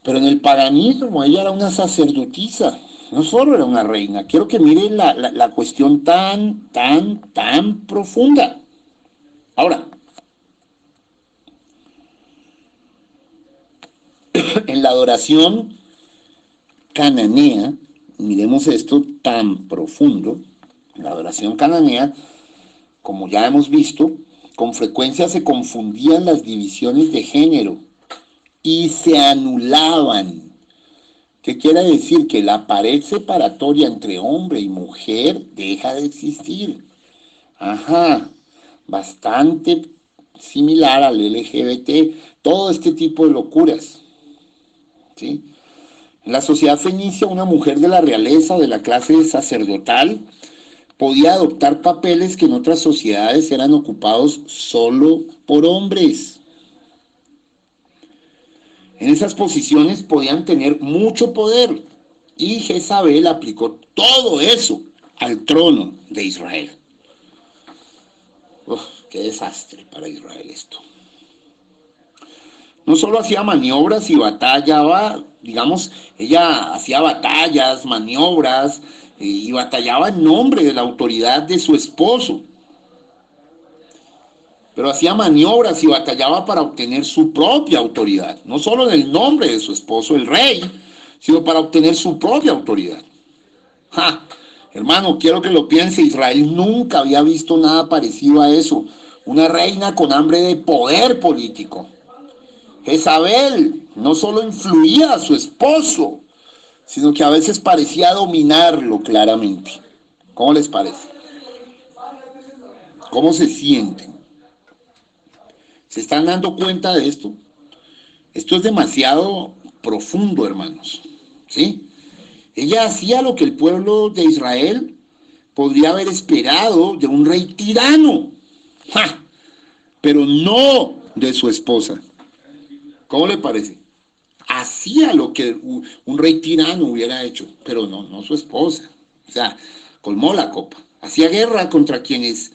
Speaker 1: Pero en el paganismo ella era una sacerdotisa, no solo era una reina. Quiero que miren la cuestión tan profunda. Ahora, en la adoración cananea, miremos esto tan profundo, en la adoración cananea, como ya hemos visto, con frecuencia se confundían las divisiones de género y se anulaban. ¿Qué quiere decir? Que la pared separatoria entre hombre y mujer deja de existir. Ajá, bastante similar al LGBT, todo este tipo de locuras. ¿Sí? En la sociedad fenicia, una mujer de la realeza, de la clase sacerdotal, podía adoptar papeles que en otras sociedades eran ocupados solo por hombres. En esas posiciones podían tener mucho poder y Jezabel aplicó todo eso al trono de Israel. Uf, qué desastre para Israel esto. No solo hacía maniobras y batallaba, digamos, ella hacía batallas, maniobras y batallaba en nombre de la autoridad de su esposo. Pero hacía maniobras y batallaba para obtener su propia autoridad, no solo en el nombre de su esposo, el rey, sino para obtener su propia autoridad. ¡Ja! Hermano, quiero que lo piense, Israel nunca había visto nada parecido a eso. Una reina con hambre de poder político. Jezabel no solo influía a su esposo, sino que a veces parecía dominarlo claramente. ¿Cómo les parece? ¿Cómo se sienten? ¿Se están dando cuenta de esto? Esto es demasiado profundo, hermanos. ¿Sí? Ella hacía lo que el pueblo de Israel podría haber esperado de un rey tirano. ¡Ja! Pero no de su esposa. ¿Cómo le parece? Hacía lo que un rey tirano hubiera hecho, pero no su esposa. O sea, colmó la copa. Hacía guerra contra quienes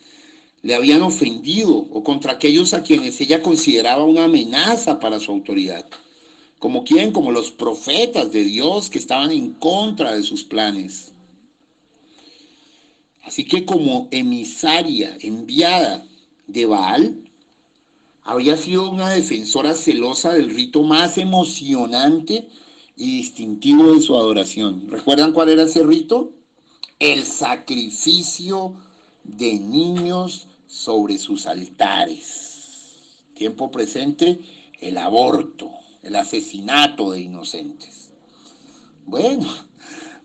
Speaker 1: le habían ofendido o contra aquellos a quienes ella consideraba una amenaza para su autoridad. ¿Como quién? Como los profetas de Dios que estaban en contra de sus planes. Así que como emisaria enviada de Baal, habría sido una defensora celosa del rito más emocionante y distintivo de su adoración. ¿Recuerdan cuál era ese rito? El sacrificio de niños sobre sus altares. Tiempo presente, el aborto, el asesinato de inocentes. Bueno,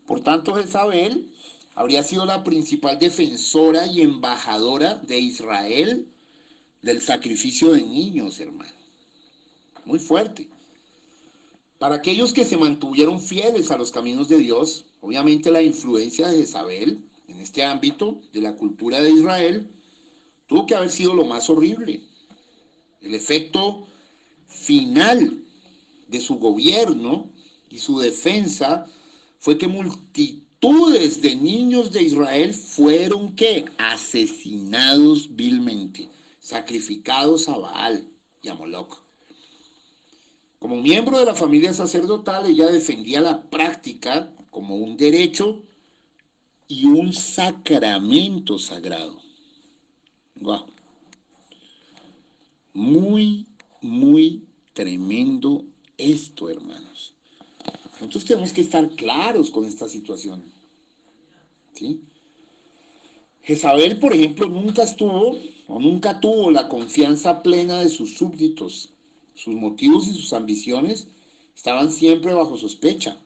Speaker 1: por tanto, Jezabel habría sido la principal defensora y embajadora de Israel del sacrificio de niños, hermano. Muy fuerte. Para aquellos que se mantuvieron fieles a los caminos de Dios, obviamente la influencia de Jezabel en este ámbito de la cultura de Israel tuvo que haber sido lo más horrible. El efecto final de su gobierno y su defensa fue que multitudes de niños de Israel fueron ¿qué? Asesinados vilmente, sacrificados a Baal y a Moloch. Como miembro de la familia sacerdotal, ella defendía la práctica como un derecho y un sacramento sagrado. Wow. Muy tremendo esto, hermanos. Nosotros tenemos que estar claros con esta situación. ¿Sí? Jezabel, por ejemplo, nunca tuvo la confianza plena de sus súbditos. Sus motivos y sus ambiciones estaban siempre bajo sospecha.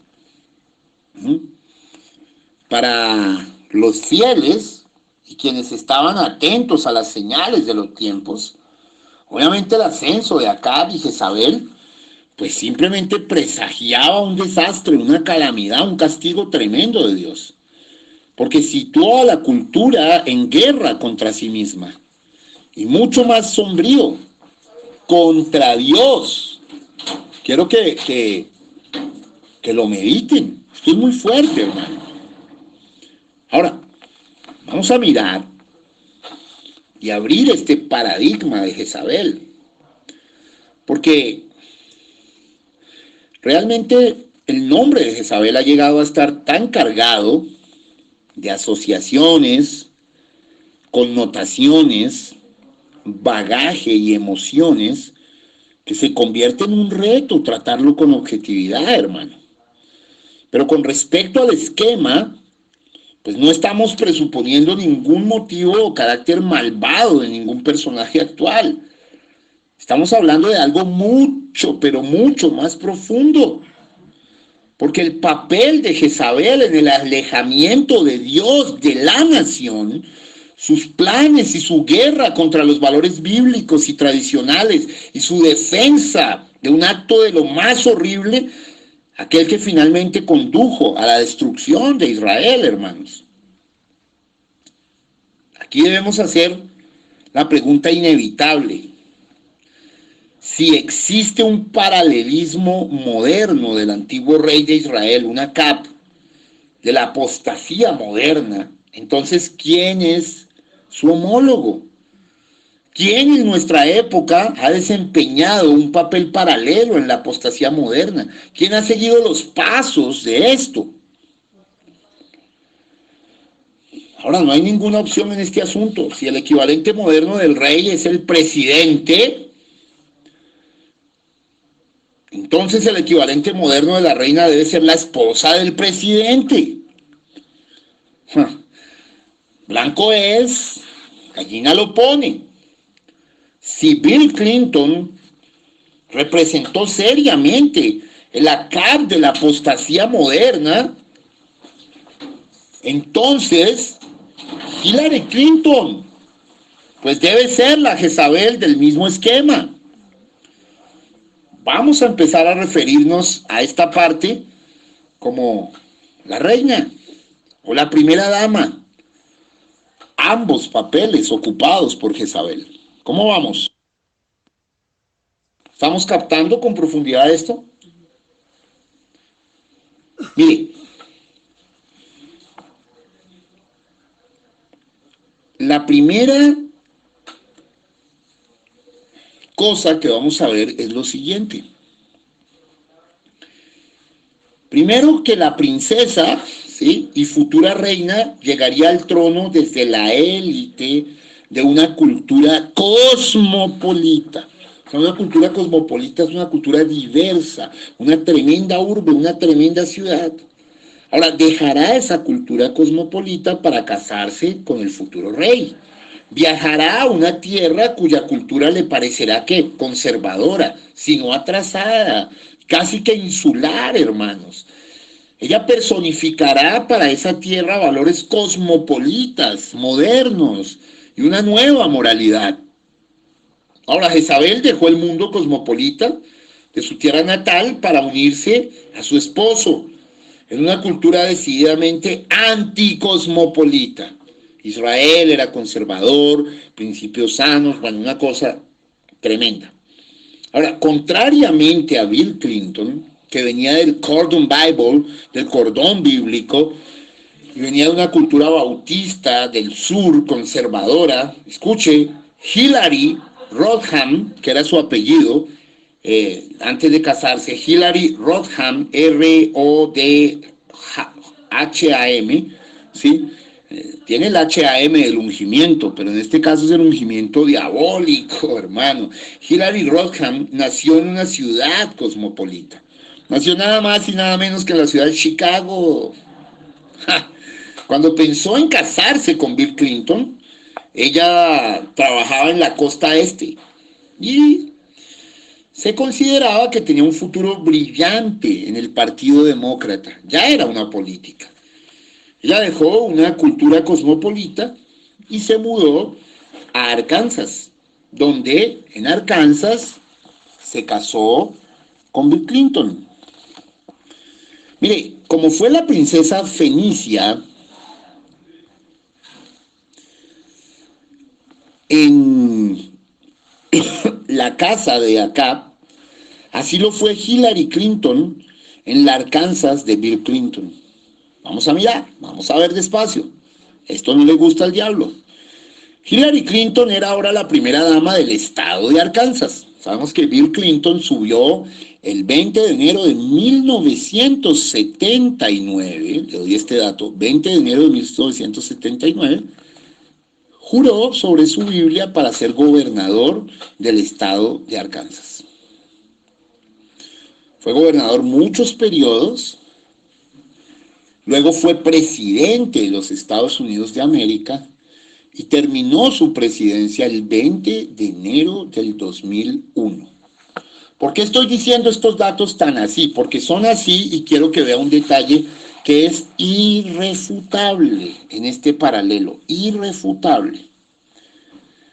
Speaker 1: Para los fieles y quienes estaban atentos a las señales de los tiempos, obviamente el ascenso de Acab y Jezabel, pues simplemente presagiaba un desastre, una calamidad, un castigo tremendo de Dios. Porque situó a la cultura en guerra contra sí misma. Y mucho más sombrío, contra Dios. Quiero que lo mediten. Esto es muy fuerte, hermano. Ahora, vamos a mirar y abrir este paradigma de Jezabel. Porque realmente el nombre de Jezabel ha llegado a estar tan cargado de asociaciones, connotaciones, bagaje y emociones, que se convierte en un reto tratarlo con objetividad, hermano. Pero con respecto al esquema, pues no estamos presuponiendo ningún motivo o carácter malvado de ningún personaje actual. Estamos hablando de algo mucho, pero mucho más profundo. Porque el papel de Jezabel en el alejamiento de Dios de la nación, sus planes y su guerra contra los valores bíblicos y tradicionales y su defensa de un acto de lo más horrible, aquel que finalmente condujo a la destrucción de Israel, hermanos. Aquí debemos hacer la pregunta inevitable. Si existe un paralelismo moderno del antiguo rey de Israel, un Acab, de la apostasía moderna, entonces, ¿quién es su homólogo? ¿Quién en nuestra época ha desempeñado un papel paralelo en la apostasía moderna? ¿Quién ha seguido los pasos de esto? Ahora, no hay ninguna opción en este asunto. Si el equivalente moderno del rey es el presidente, entonces el equivalente moderno de la reina debe ser la esposa del presidente. Blanco es, gallina lo pone. Si Bill Clinton representó seriamente el Acab de la apostasía moderna, entonces Hillary Clinton Pues debe ser la Jezabel del mismo esquema. Vamos a empezar a referirnos a esta parte como la reina o la primera dama. Ambos papeles ocupados por Jezabel. ¿Cómo vamos? ¿Estamos captando con profundidad esto? Mire, la primera cosa que vamos a ver es lo siguiente. Primero, que la princesa, ¿sí?, y futura reina llegaría al trono desde la élite de una cultura cosmopolita. O sea, una cultura cosmopolita es una cultura diversa, una tremenda urbe, una tremenda ciudad. Ahora, dejará esa cultura cosmopolita para casarse con el futuro rey. Viajará a una tierra cuya cultura le parecerá que conservadora, sino atrasada, casi que insular, hermanos. Ella personificará para esa tierra valores cosmopolitas, modernos y una nueva moralidad. Ahora, Jezabel dejó el mundo cosmopolita de su tierra natal para unirse a su esposo en una cultura decididamente anticosmopolita. Israel era conservador, principios sanos, bueno, una cosa tremenda. Ahora, contrariamente a Bill Clinton, que venía del Cordon Bible, del cordón bíblico, y venía de una cultura bautista del sur, conservadora, escuche, Hillary Rodham, que era su apellido, antes de casarse, Hillary Rodham, R-O-D-H-A-M, ¿sí? Tiene el H-A-M del ungimiento, pero en este caso es el ungimiento diabólico, hermano. Hillary Rodham nació en una ciudad cosmopolita. Nació nada más y nada menos que en la ciudad de Chicago. ¡Ja! Cuando pensó en casarse con Bill Clinton, ella trabajaba en la costa este y se consideraba que tenía un futuro brillante en el Partido Demócrata. Ya era una política. Ella dejó una cultura cosmopolita y se mudó a Arkansas, donde en Arkansas se casó con Bill Clinton. Mire, como fue la princesa fenicia en la casa de Acab, así lo fue Hillary Clinton en la Arkansas de Bill Clinton. Vamos a mirar, vamos a ver despacio. Esto no le gusta al diablo. Hillary Clinton era ahora la primera dama del estado de Arkansas. Sabemos que Bill Clinton subió el 20 de enero de 1979, le doy este dato, 20 de enero de 1979, juró sobre su Biblia para ser gobernador del estado de Arkansas. Fue gobernador muchos periodos, luego fue presidente de los Estados Unidos de América y terminó su presidencia el 20 de enero del 2001. ¿Por qué estoy diciendo estos datos tan así? Porque son así y quiero que vea un detalle que es irrefutable en este paralelo, irrefutable.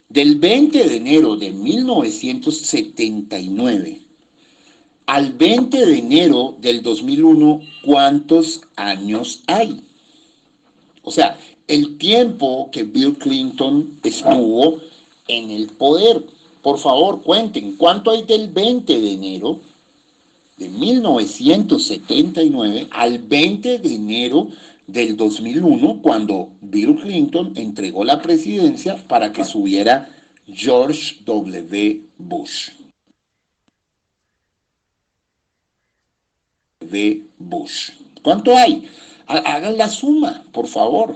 Speaker 1: Del 20 de enero de 1979 al 20 de enero del 2001, ¿cuántos años hay? O sea, el tiempo que Bill Clinton estuvo en el poder. Por favor, cuenten, ¿cuánto hay del 20 de enero de 1979 al 20 de enero del 2001, cuando Bill Clinton entregó la presidencia para que subiera George W. Bush? ¿Cuánto hay? Hagan la suma, por favor.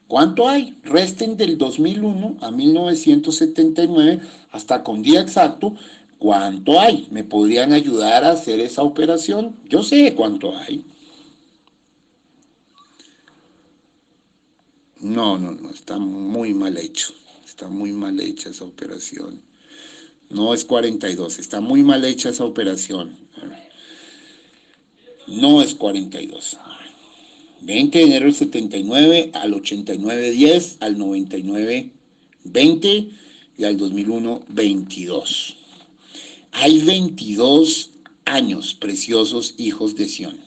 Speaker 1: ¿Cuánto hay? Resten del 2001 a 1979 hasta con día exacto. ¿Cuánto hay? ¿Me podrían ayudar a hacer esa operación? Yo sé cuánto hay. No, está muy mal hecho. Está muy mal hecha esa operación. No es 42, está muy mal hecha esa operación. No es 42. 20 de enero del 79 al 89-10 al 99-9. 20 y al 2001, 22. Hay 22 años, preciosos hijos de Sión.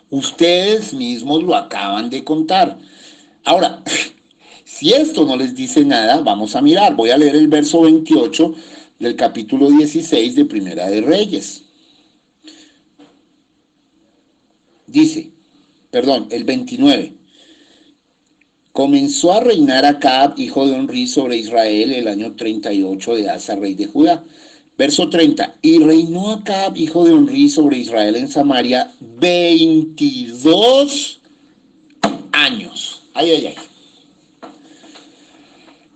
Speaker 1: Ustedes mismos lo acaban de contar. Ahora, si esto no les dice nada, vamos a mirar. Voy a leer el verso 28 del capítulo 16 de Primera de Reyes. Dice, el 29. Comenzó a reinar Acab, hijo de Onri, sobre Israel el año 38 de Asa, rey de Judá. Verso 30. Y reinó Acab, hijo de Onri, sobre Israel en Samaria 22 años. Ay, ay, ay.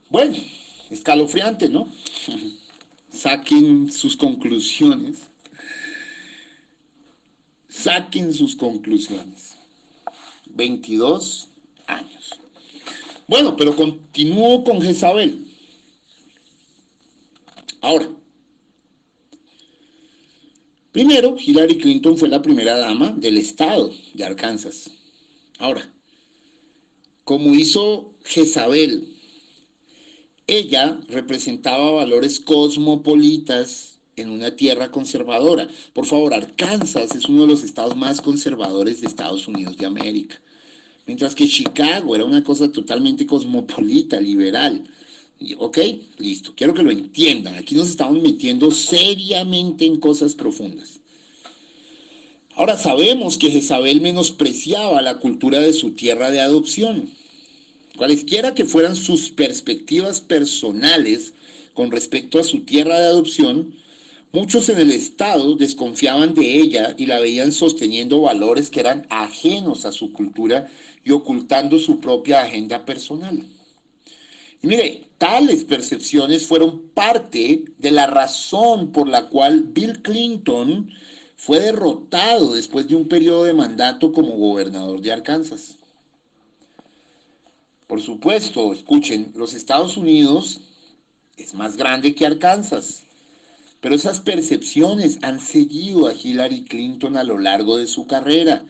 Speaker 1: Bueno, escalofriante, ¿no? Saquen sus conclusiones. Saquen sus conclusiones. 22 años. Bueno, pero continúo con Jezabel. Ahora, primero, Hillary Clinton fue la primera dama del estado de Arkansas. Ahora, como hizo Jezabel, ella representaba valores cosmopolitas en una tierra conservadora. Por favor, Arkansas es uno de los estados más conservadores de Estados Unidos de América. Mientras que Chicago era una cosa totalmente cosmopolita, liberal. ¿Ok? Listo. Quiero que lo entiendan. Aquí nos estamos metiendo seriamente en cosas profundas. Ahora sabemos que Jezabel menospreciaba la cultura de su tierra de adopción. Cualesquiera que fueran sus perspectivas personales con respecto a su tierra de adopción, muchos en el estado desconfiaban de ella y la veían sosteniendo valores que eran ajenos a su cultura y ocultando su propia agenda personal. Y mire, tales percepciones fueron parte de la razón por la cual Bill Clinton fue derrotado después de un periodo de mandato como gobernador de Arkansas. Por supuesto, escuchen, los Estados Unidos es más grande que Arkansas, pero esas percepciones han seguido a Hillary Clinton a lo largo de su carrera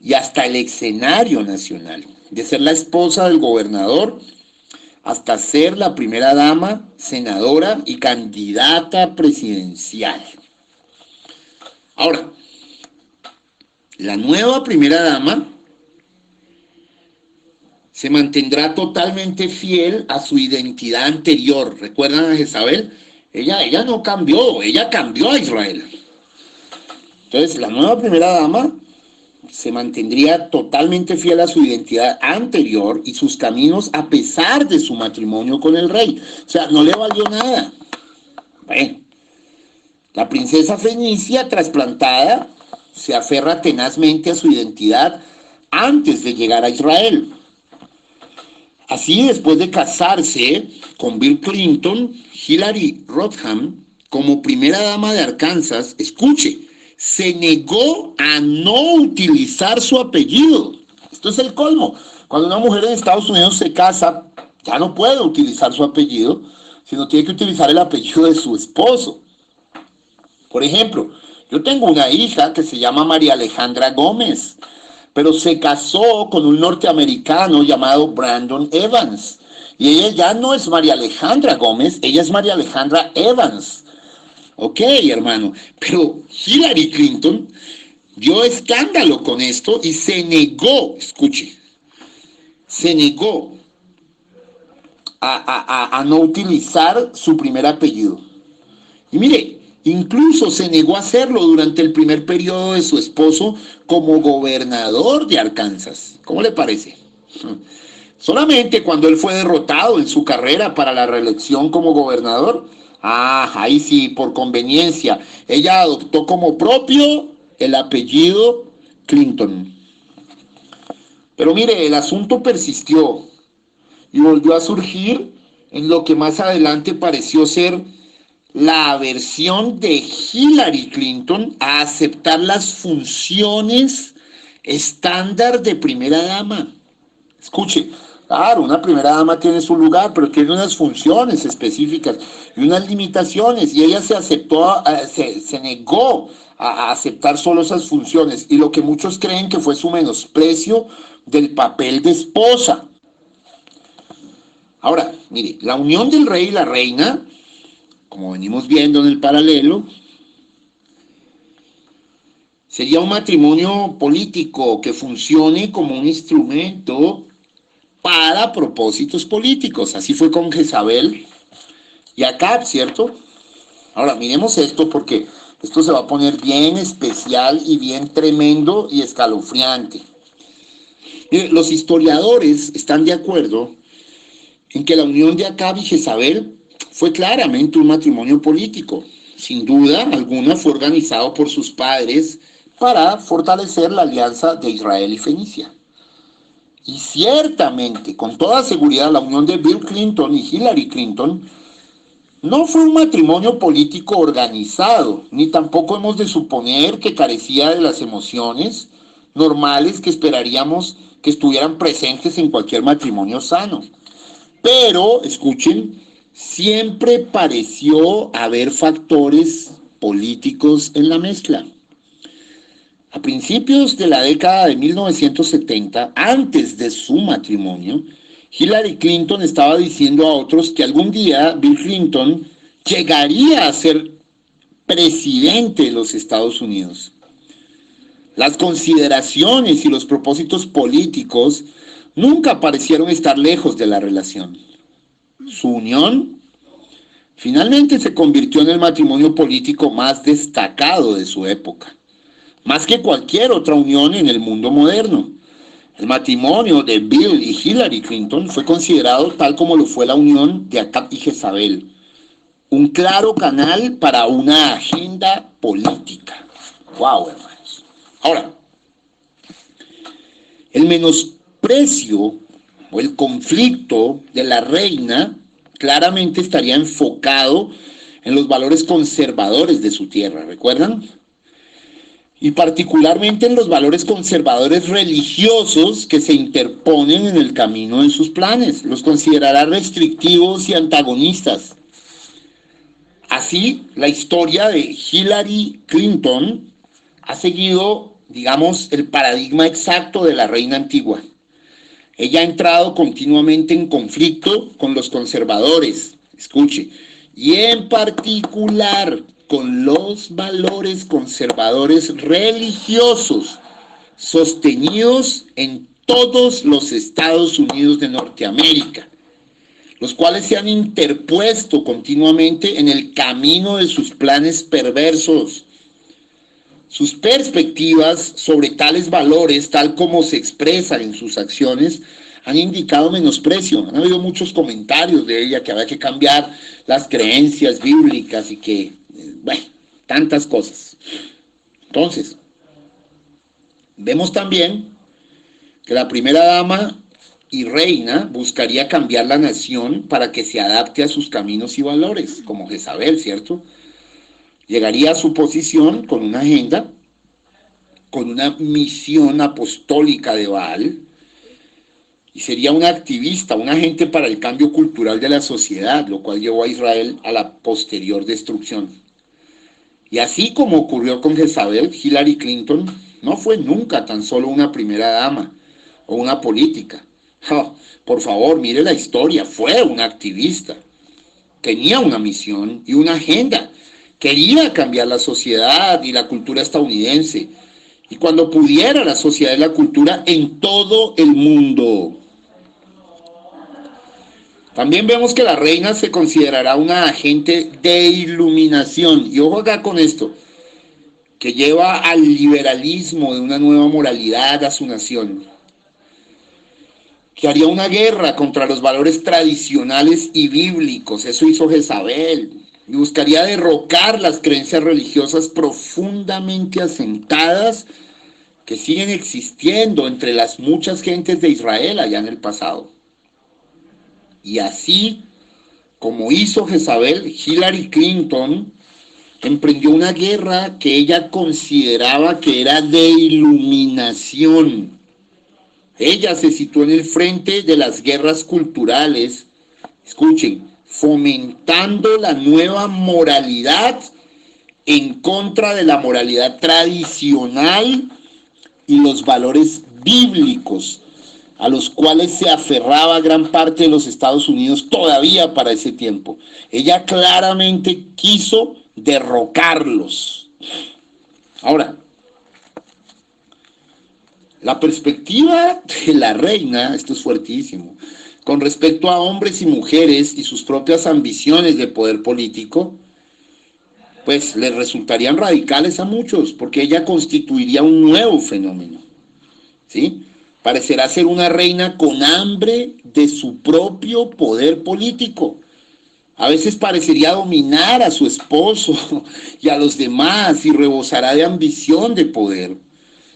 Speaker 1: y hasta el escenario nacional, de ser la esposa del gobernador hasta ser la primera dama, senadora y candidata presidencial. Ahora, la nueva primera dama se mantendrá totalmente fiel a su identidad anterior. ¿Recuerdan a Jezabel? Ella no cambió, ella cambió a Israel. Entonces, la nueva primera dama se mantendría totalmente fiel a su identidad anterior y sus caminos a pesar de su matrimonio con el rey. O sea, no le valió nada. Bueno, la princesa fenicia trasplantada se aferra tenazmente a su identidad antes de llegar a Israel. Así, después de casarse con Bill Clinton, Hillary Rodham, como primera dama de Arkansas, escuche, se negó a no utilizar su apellido. Esto es el colmo. Cuando una mujer en Estados Unidos se casa, ya no puede utilizar su apellido, sino tiene que utilizar el apellido de su esposo. Por ejemplo, yo tengo una hija que se llama María Alejandra Gómez, pero se casó con un norteamericano llamado Brandon Evans. Y ella ya no es María Alejandra Gómez, ella es María Alejandra Evans. Ok, hermano, pero Hillary Clinton dio escándalo con esto y se negó, escuche, se negó a no utilizar su primer apellido. Y mire, incluso se negó a hacerlo durante el primer periodo de su esposo como gobernador de Arkansas. ¿Cómo le parece? Solamente cuando él fue derrotado en su carrera para la reelección como gobernador, ahí sí, por conveniencia, ella adoptó como propio el apellido Clinton. Pero mire, el asunto persistió y volvió a surgir en lo que más adelante pareció ser la aversión de Hillary Clinton a aceptar las funciones estándar de primera dama. Escuche, claro, una primera dama tiene su lugar, pero tiene unas funciones específicas y unas limitaciones, y ella se negó a aceptar solo esas funciones, y lo que muchos creen que fue su menosprecio del papel de esposa. Ahora, mire, la unión del rey y la reina, como venimos viendo en el paralelo, sería un matrimonio político que funcione como un instrumento para propósitos políticos. Así fue con Jezabel y Acab, ¿cierto? Ahora, miremos esto porque esto se va a poner bien especial y bien tremendo y escalofriante. Mire, los historiadores están de acuerdo en que la unión de Acab y Jezabel fue claramente un matrimonio político. Sin duda alguna fue organizado por sus padres para fortalecer la alianza de Israel y Fenicia. Y ciertamente, con toda seguridad, la unión de Bill Clinton y Hillary Clinton no fue un matrimonio político organizado, ni tampoco hemos de suponer que carecía de las emociones normales que esperaríamos que estuvieran presentes en cualquier matrimonio sano. Pero, escuchen, siempre pareció haber factores políticos en la mezcla. A principios de la década de 1970, antes de su matrimonio, Hillary Clinton estaba diciendo a otros que algún día Bill Clinton llegaría a ser presidente de los Estados Unidos. Las consideraciones y los propósitos políticos nunca parecieron estar lejos de la relación. Su unión finalmente se convirtió en el matrimonio político más destacado de su época, más que cualquier otra unión en el mundo moderno. El matrimonio de Bill y Hillary Clinton fue considerado tal como lo fue la unión de Acab y Jezabel, un claro canal para una agenda política. ¡Wow, hermanos! Ahora, el menosprecio o el conflicto de la reina claramente estaría enfocado en los valores conservadores de su tierra, ¿recuerdan? Y particularmente en los valores conservadores religiosos que se interponen en el camino de sus planes. Los considerará restrictivos y antagonistas. Así, la historia de Hillary Clinton ha seguido, digamos, el paradigma exacto de la reina antigua. Ella ha entrado continuamente en conflicto con los conservadores, escuche, y en particular con los valores conservadores religiosos sostenidos en todos los Estados Unidos de Norteamérica, los cuales se han interpuesto continuamente en el camino de sus planes perversos. Sus perspectivas sobre tales valores, tal como se expresan en sus acciones, han indicado menosprecio. Han habido muchos comentarios de ella que había que cambiar las creencias bíblicas y que, bueno, tantas cosas. Entonces, vemos también que la primera dama y reina buscaría cambiar la nación para que se adapte a sus caminos y valores, como Jezabel, ¿cierto? Llegaría a su posición con una agenda, con una misión apostólica de Baal, y sería una activista, un agente para el cambio cultural de la sociedad, lo cual llevó a Israel a la posterior destrucción. Y así como ocurrió con Jezabel, Hillary Clinton no fue nunca tan solo una primera dama o una política. Oh, por favor, mire la historia, fue una activista. Tenía una misión y una agenda. Quería cambiar la sociedad y la cultura estadounidense. Y cuando pudiera, la sociedad y la cultura en todo el mundo. También vemos que la reina se considerará una agente de iluminación. Y ojo acá con esto, que lleva al liberalismo de una nueva moralidad a su nación. Que haría una guerra contra los valores tradicionales y bíblicos. Eso hizo Jezabel. Y buscaría derrocar las creencias religiosas profundamente asentadas que siguen existiendo entre las muchas gentes de Israel allá en el pasado. Y así como hizo Jezabel, Hillary Clinton emprendió una guerra que ella consideraba que era de iluminación. Ella se situó en el frente de las guerras culturales, escuchen, fomentando la nueva moralidad en contra de la moralidad tradicional y los valores bíblicos. a los cuales se aferraba gran parte de los Estados Unidos todavía para ese tiempo. Ella claramente quiso derrocarlos. Ahora, la perspectiva de la reina, esto es fuertísimo, con respecto a hombres y mujeres y sus propias ambiciones de poder político, pues les resultarían radicales a muchos, porque ella constituiría un nuevo fenómeno, ¿sí? Parecerá ser una reina con hambre de su propio poder político. A veces parecería dominar a su esposo y a los demás y rebosará de ambición de poder.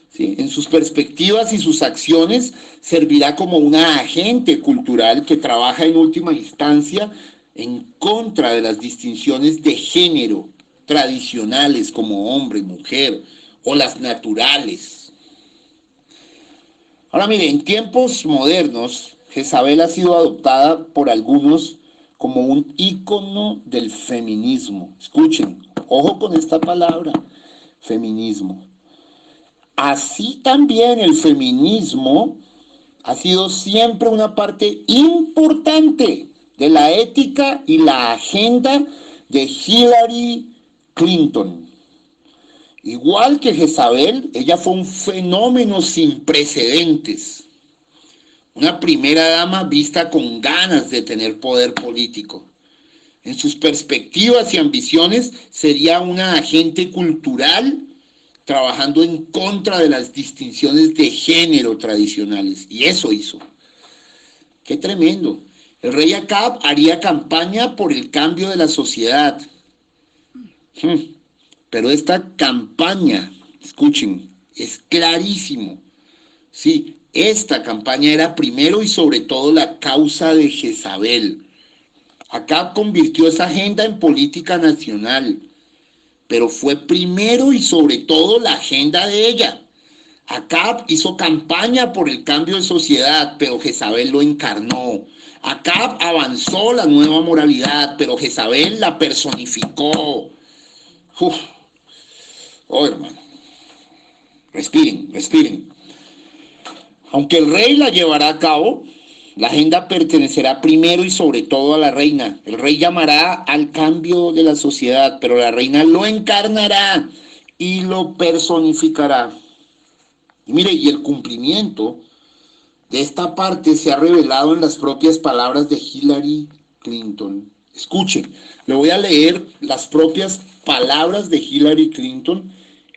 Speaker 1: ¿Sí? En sus perspectivas y sus acciones servirá como una agente cultural que trabaja en última instancia en contra de las distinciones de género tradicionales como hombre, mujer o las naturales. Ahora mire, en tiempos modernos, Jezabel ha sido adoptada por algunos como un ícono del feminismo. Escuchen, ojo con esta palabra, feminismo. Así también el feminismo ha sido siempre una parte importante de la ética y la agenda de Hillary Clinton. Igual que Jezabel, ella fue un fenómeno sin precedentes. Una primera dama vista con ganas de tener poder político. En sus perspectivas y ambiciones sería una agente cultural trabajando en contra de las distinciones de género tradicionales. Y eso hizo. ¡Qué tremendo! El rey Acab haría campaña por el cambio de la sociedad. Pero esta campaña, escuchen, es clarísimo. Sí, esta campaña era primero y sobre todo la causa de Jezabel. Acab convirtió esa agenda en política nacional, pero fue primero y sobre todo la agenda de ella. Acab hizo campaña por el cambio de sociedad, pero Jezabel lo encarnó. Acab avanzó la nueva moralidad, pero Jezabel la personificó. Oh, hermano, respiren, respiren. Aunque el rey la llevará a cabo, la agenda pertenecerá primero y sobre todo a la reina. El rey llamará al cambio de la sociedad, pero la reina lo encarnará y lo personificará. Y mire, y el cumplimiento de esta parte se ha revelado en las propias palabras de Hillary Clinton. Escuchen, le voy a leer las propias palabras de Hillary Clinton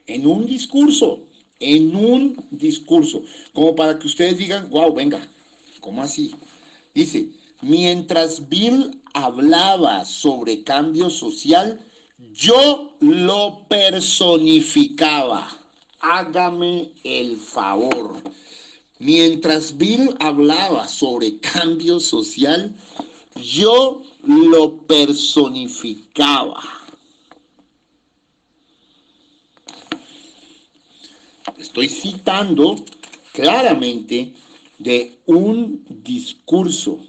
Speaker 1: en un discurso, como para que ustedes digan, wow, venga, ¿cómo así? Dice, mientras Bill hablaba sobre cambio social, yo lo personificaba. Hágame el favor. Mientras Bill hablaba sobre cambio social, yo lo personificaba. Estoy citando claramente de un discurso,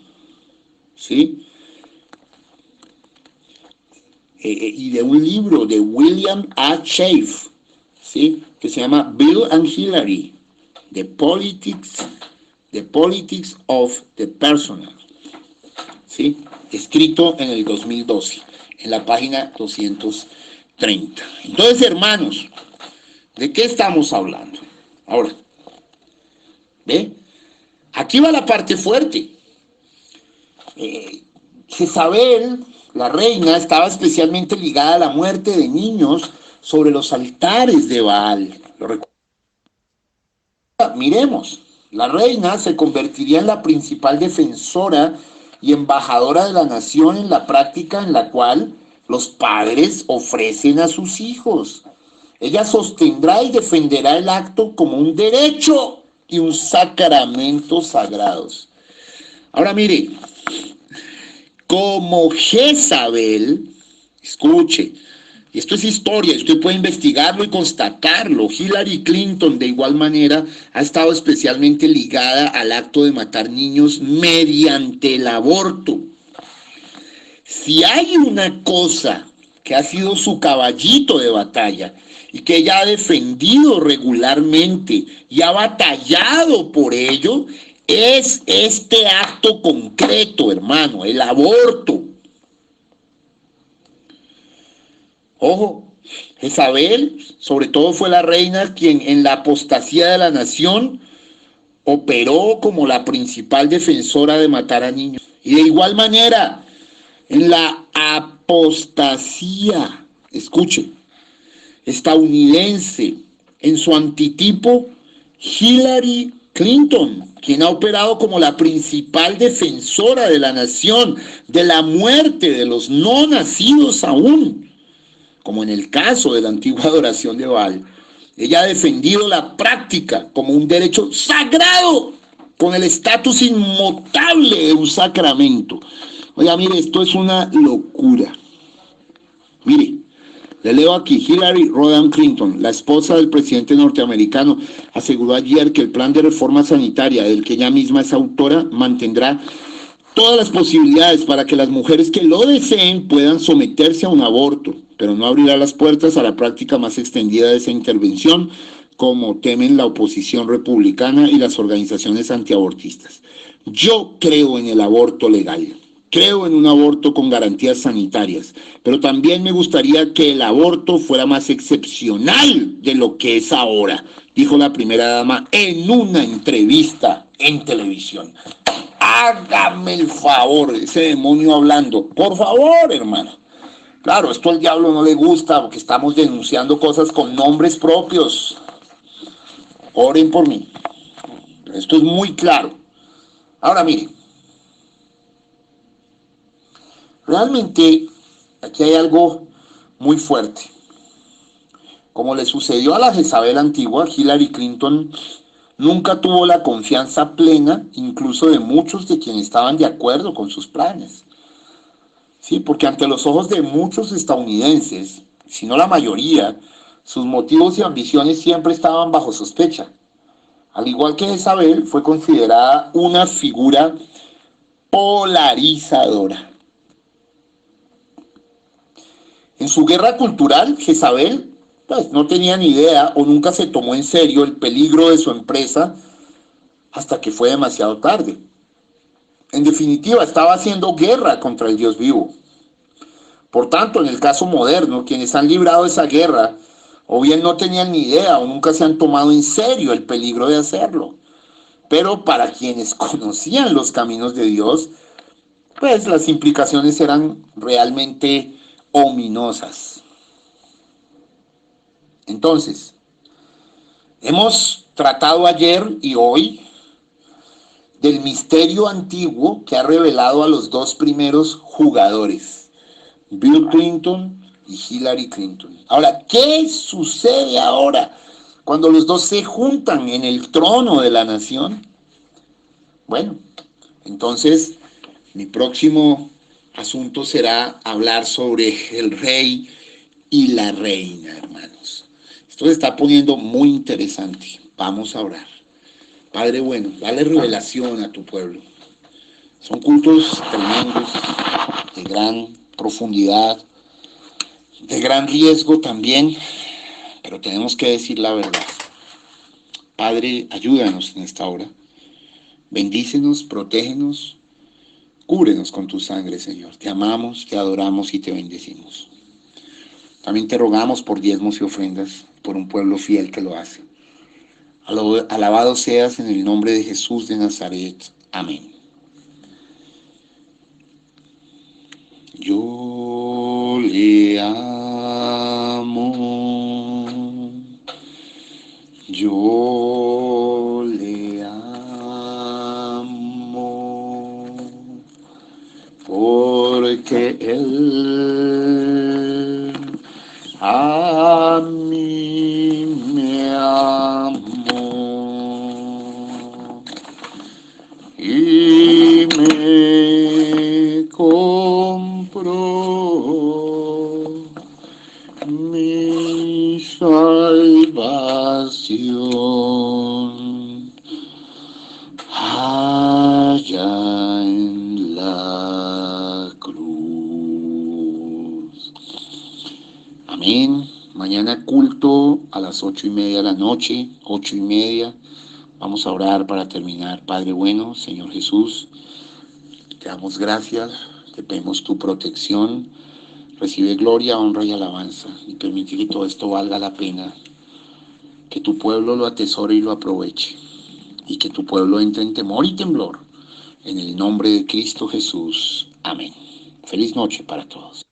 Speaker 1: ¿sí? Y de un libro de William A. Schaef, ¿sí? Que se llama Bill and Hillary, The Politics of the Personal, ¿sí? Escrito en el 2012, en la página 230. Entonces, hermanos, ¿de qué estamos hablando? Ahora, ¿ve? Aquí va la parte fuerte. Jezabel, la reina, estaba especialmente ligada a la muerte de niños sobre los altares de Baal. Miremos, la reina se convertiría en la principal defensora y embajadora de la nación en la práctica en la cual los padres ofrecen a sus hijos. Ella sostendrá y defenderá el acto como un derecho y un sacramento sagrados. Ahora mire, como Jezabel, escuche, y esto es historia, usted puede investigarlo y constatarlo. Hillary Clinton, de igual manera, ha estado especialmente ligada al acto de matar niños mediante el aborto. Si hay una cosa que ha sido su caballito de batalla y que ella ha defendido regularmente y ha batallado por ello, es este acto concreto, hermano, el aborto. Ojo, Jezabel, sobre todo, fue la reina quien en la apostasía de la nación operó como la principal defensora de matar a niños. Y de igual manera, en la apostasía, escuche, estadounidense, en su antitipo, Hillary Clinton, quien ha operado como la principal defensora de la nación, de la muerte de los no nacidos aún, como en el caso de la antigua adoración de Baal. Ella ha defendido la práctica como un derecho sagrado, con el estatus inmutable de un sacramento. Oiga, mire, esto es una locura. Mire, le leo aquí: Hillary Rodham Clinton, la esposa del presidente norteamericano, aseguró ayer que el plan de reforma sanitaria del que ella misma es autora mantendrá todas las posibilidades para que las mujeres que lo deseen puedan someterse a un aborto, pero no abrirá las puertas a la práctica más extendida de esa intervención, como temen la oposición republicana y las organizaciones antiabortistas. Yo creo en el aborto legal. Creo en un aborto con garantías sanitarias, pero también me gustaría que el aborto fuera más excepcional de lo que es ahora, dijo la primera dama en una entrevista en televisión. Hágame el favor, ese demonio hablando. Por favor, hermano. Claro, esto al diablo no le gusta porque estamos denunciando cosas con nombres propios. Oren por mí. Esto es muy claro. Ahora mire, realmente aquí hay algo muy fuerte. Como le sucedió a la Jezabel antigua, Hillary Clinton nunca tuvo la confianza plena, incluso de muchos de quienes estaban de acuerdo con sus planes. Sí, porque ante los ojos de muchos estadounidenses, si no la mayoría, sus motivos y ambiciones siempre estaban bajo sospecha. Al igual que Jezabel, fue considerada una figura polarizadora. En su guerra cultural, Jezabel pues, no tenía ni idea o nunca se tomó en serio el peligro de su empresa hasta que fue demasiado tarde. En definitiva, estaba haciendo guerra contra el Dios vivo. Por tanto, en el caso moderno, quienes han librado esa guerra o bien no tenían ni idea o nunca se han tomado en serio el peligro de hacerlo. Pero para quienes conocían los caminos de Dios, pues las implicaciones eran realmente ominosas. Entonces, hemos tratado ayer y hoy del misterio antiguo que ha revelado a los dos primeros jugadores, Bill Clinton y Hillary Clinton. Ahora, ¿qué sucede ahora cuando los dos se juntan en el trono de la nación? Bueno, entonces mi próximo asunto será hablar sobre el rey y la reina, hermanos. Esto se está poniendo muy interesante. Vamos a orar. Padre bueno, dale revelación a tu pueblo. Son cultos tremendos, de gran profundidad, de gran riesgo también, pero tenemos que decir la verdad. Padre, ayúdanos en esta hora. Bendícenos, protégenos, cúbrenos con tu sangre, Señor. Te amamos, te adoramos y te bendecimos. También te rogamos por diezmos y ofrendas, por un pueblo fiel que lo hace. Alabado seas en el nombre de Jesús de Nazaret. Amén. Yo le amo, yo le amo, porque Él a mí me amó y me compró mi salvación allá en la cruz. Amén. Mañana culto a las 8:30 de la noche, 8:30. Vamos a orar para terminar. Padre bueno, Señor Jesús, te damos gracias, te pedimos tu protección. Recibe gloria, honra y alabanza y permite que todo esto valga la pena, que tu pueblo lo atesore y lo aproveche y que tu pueblo entre en temor y temblor. En el nombre de Cristo Jesús. Amén. Feliz noche para todos.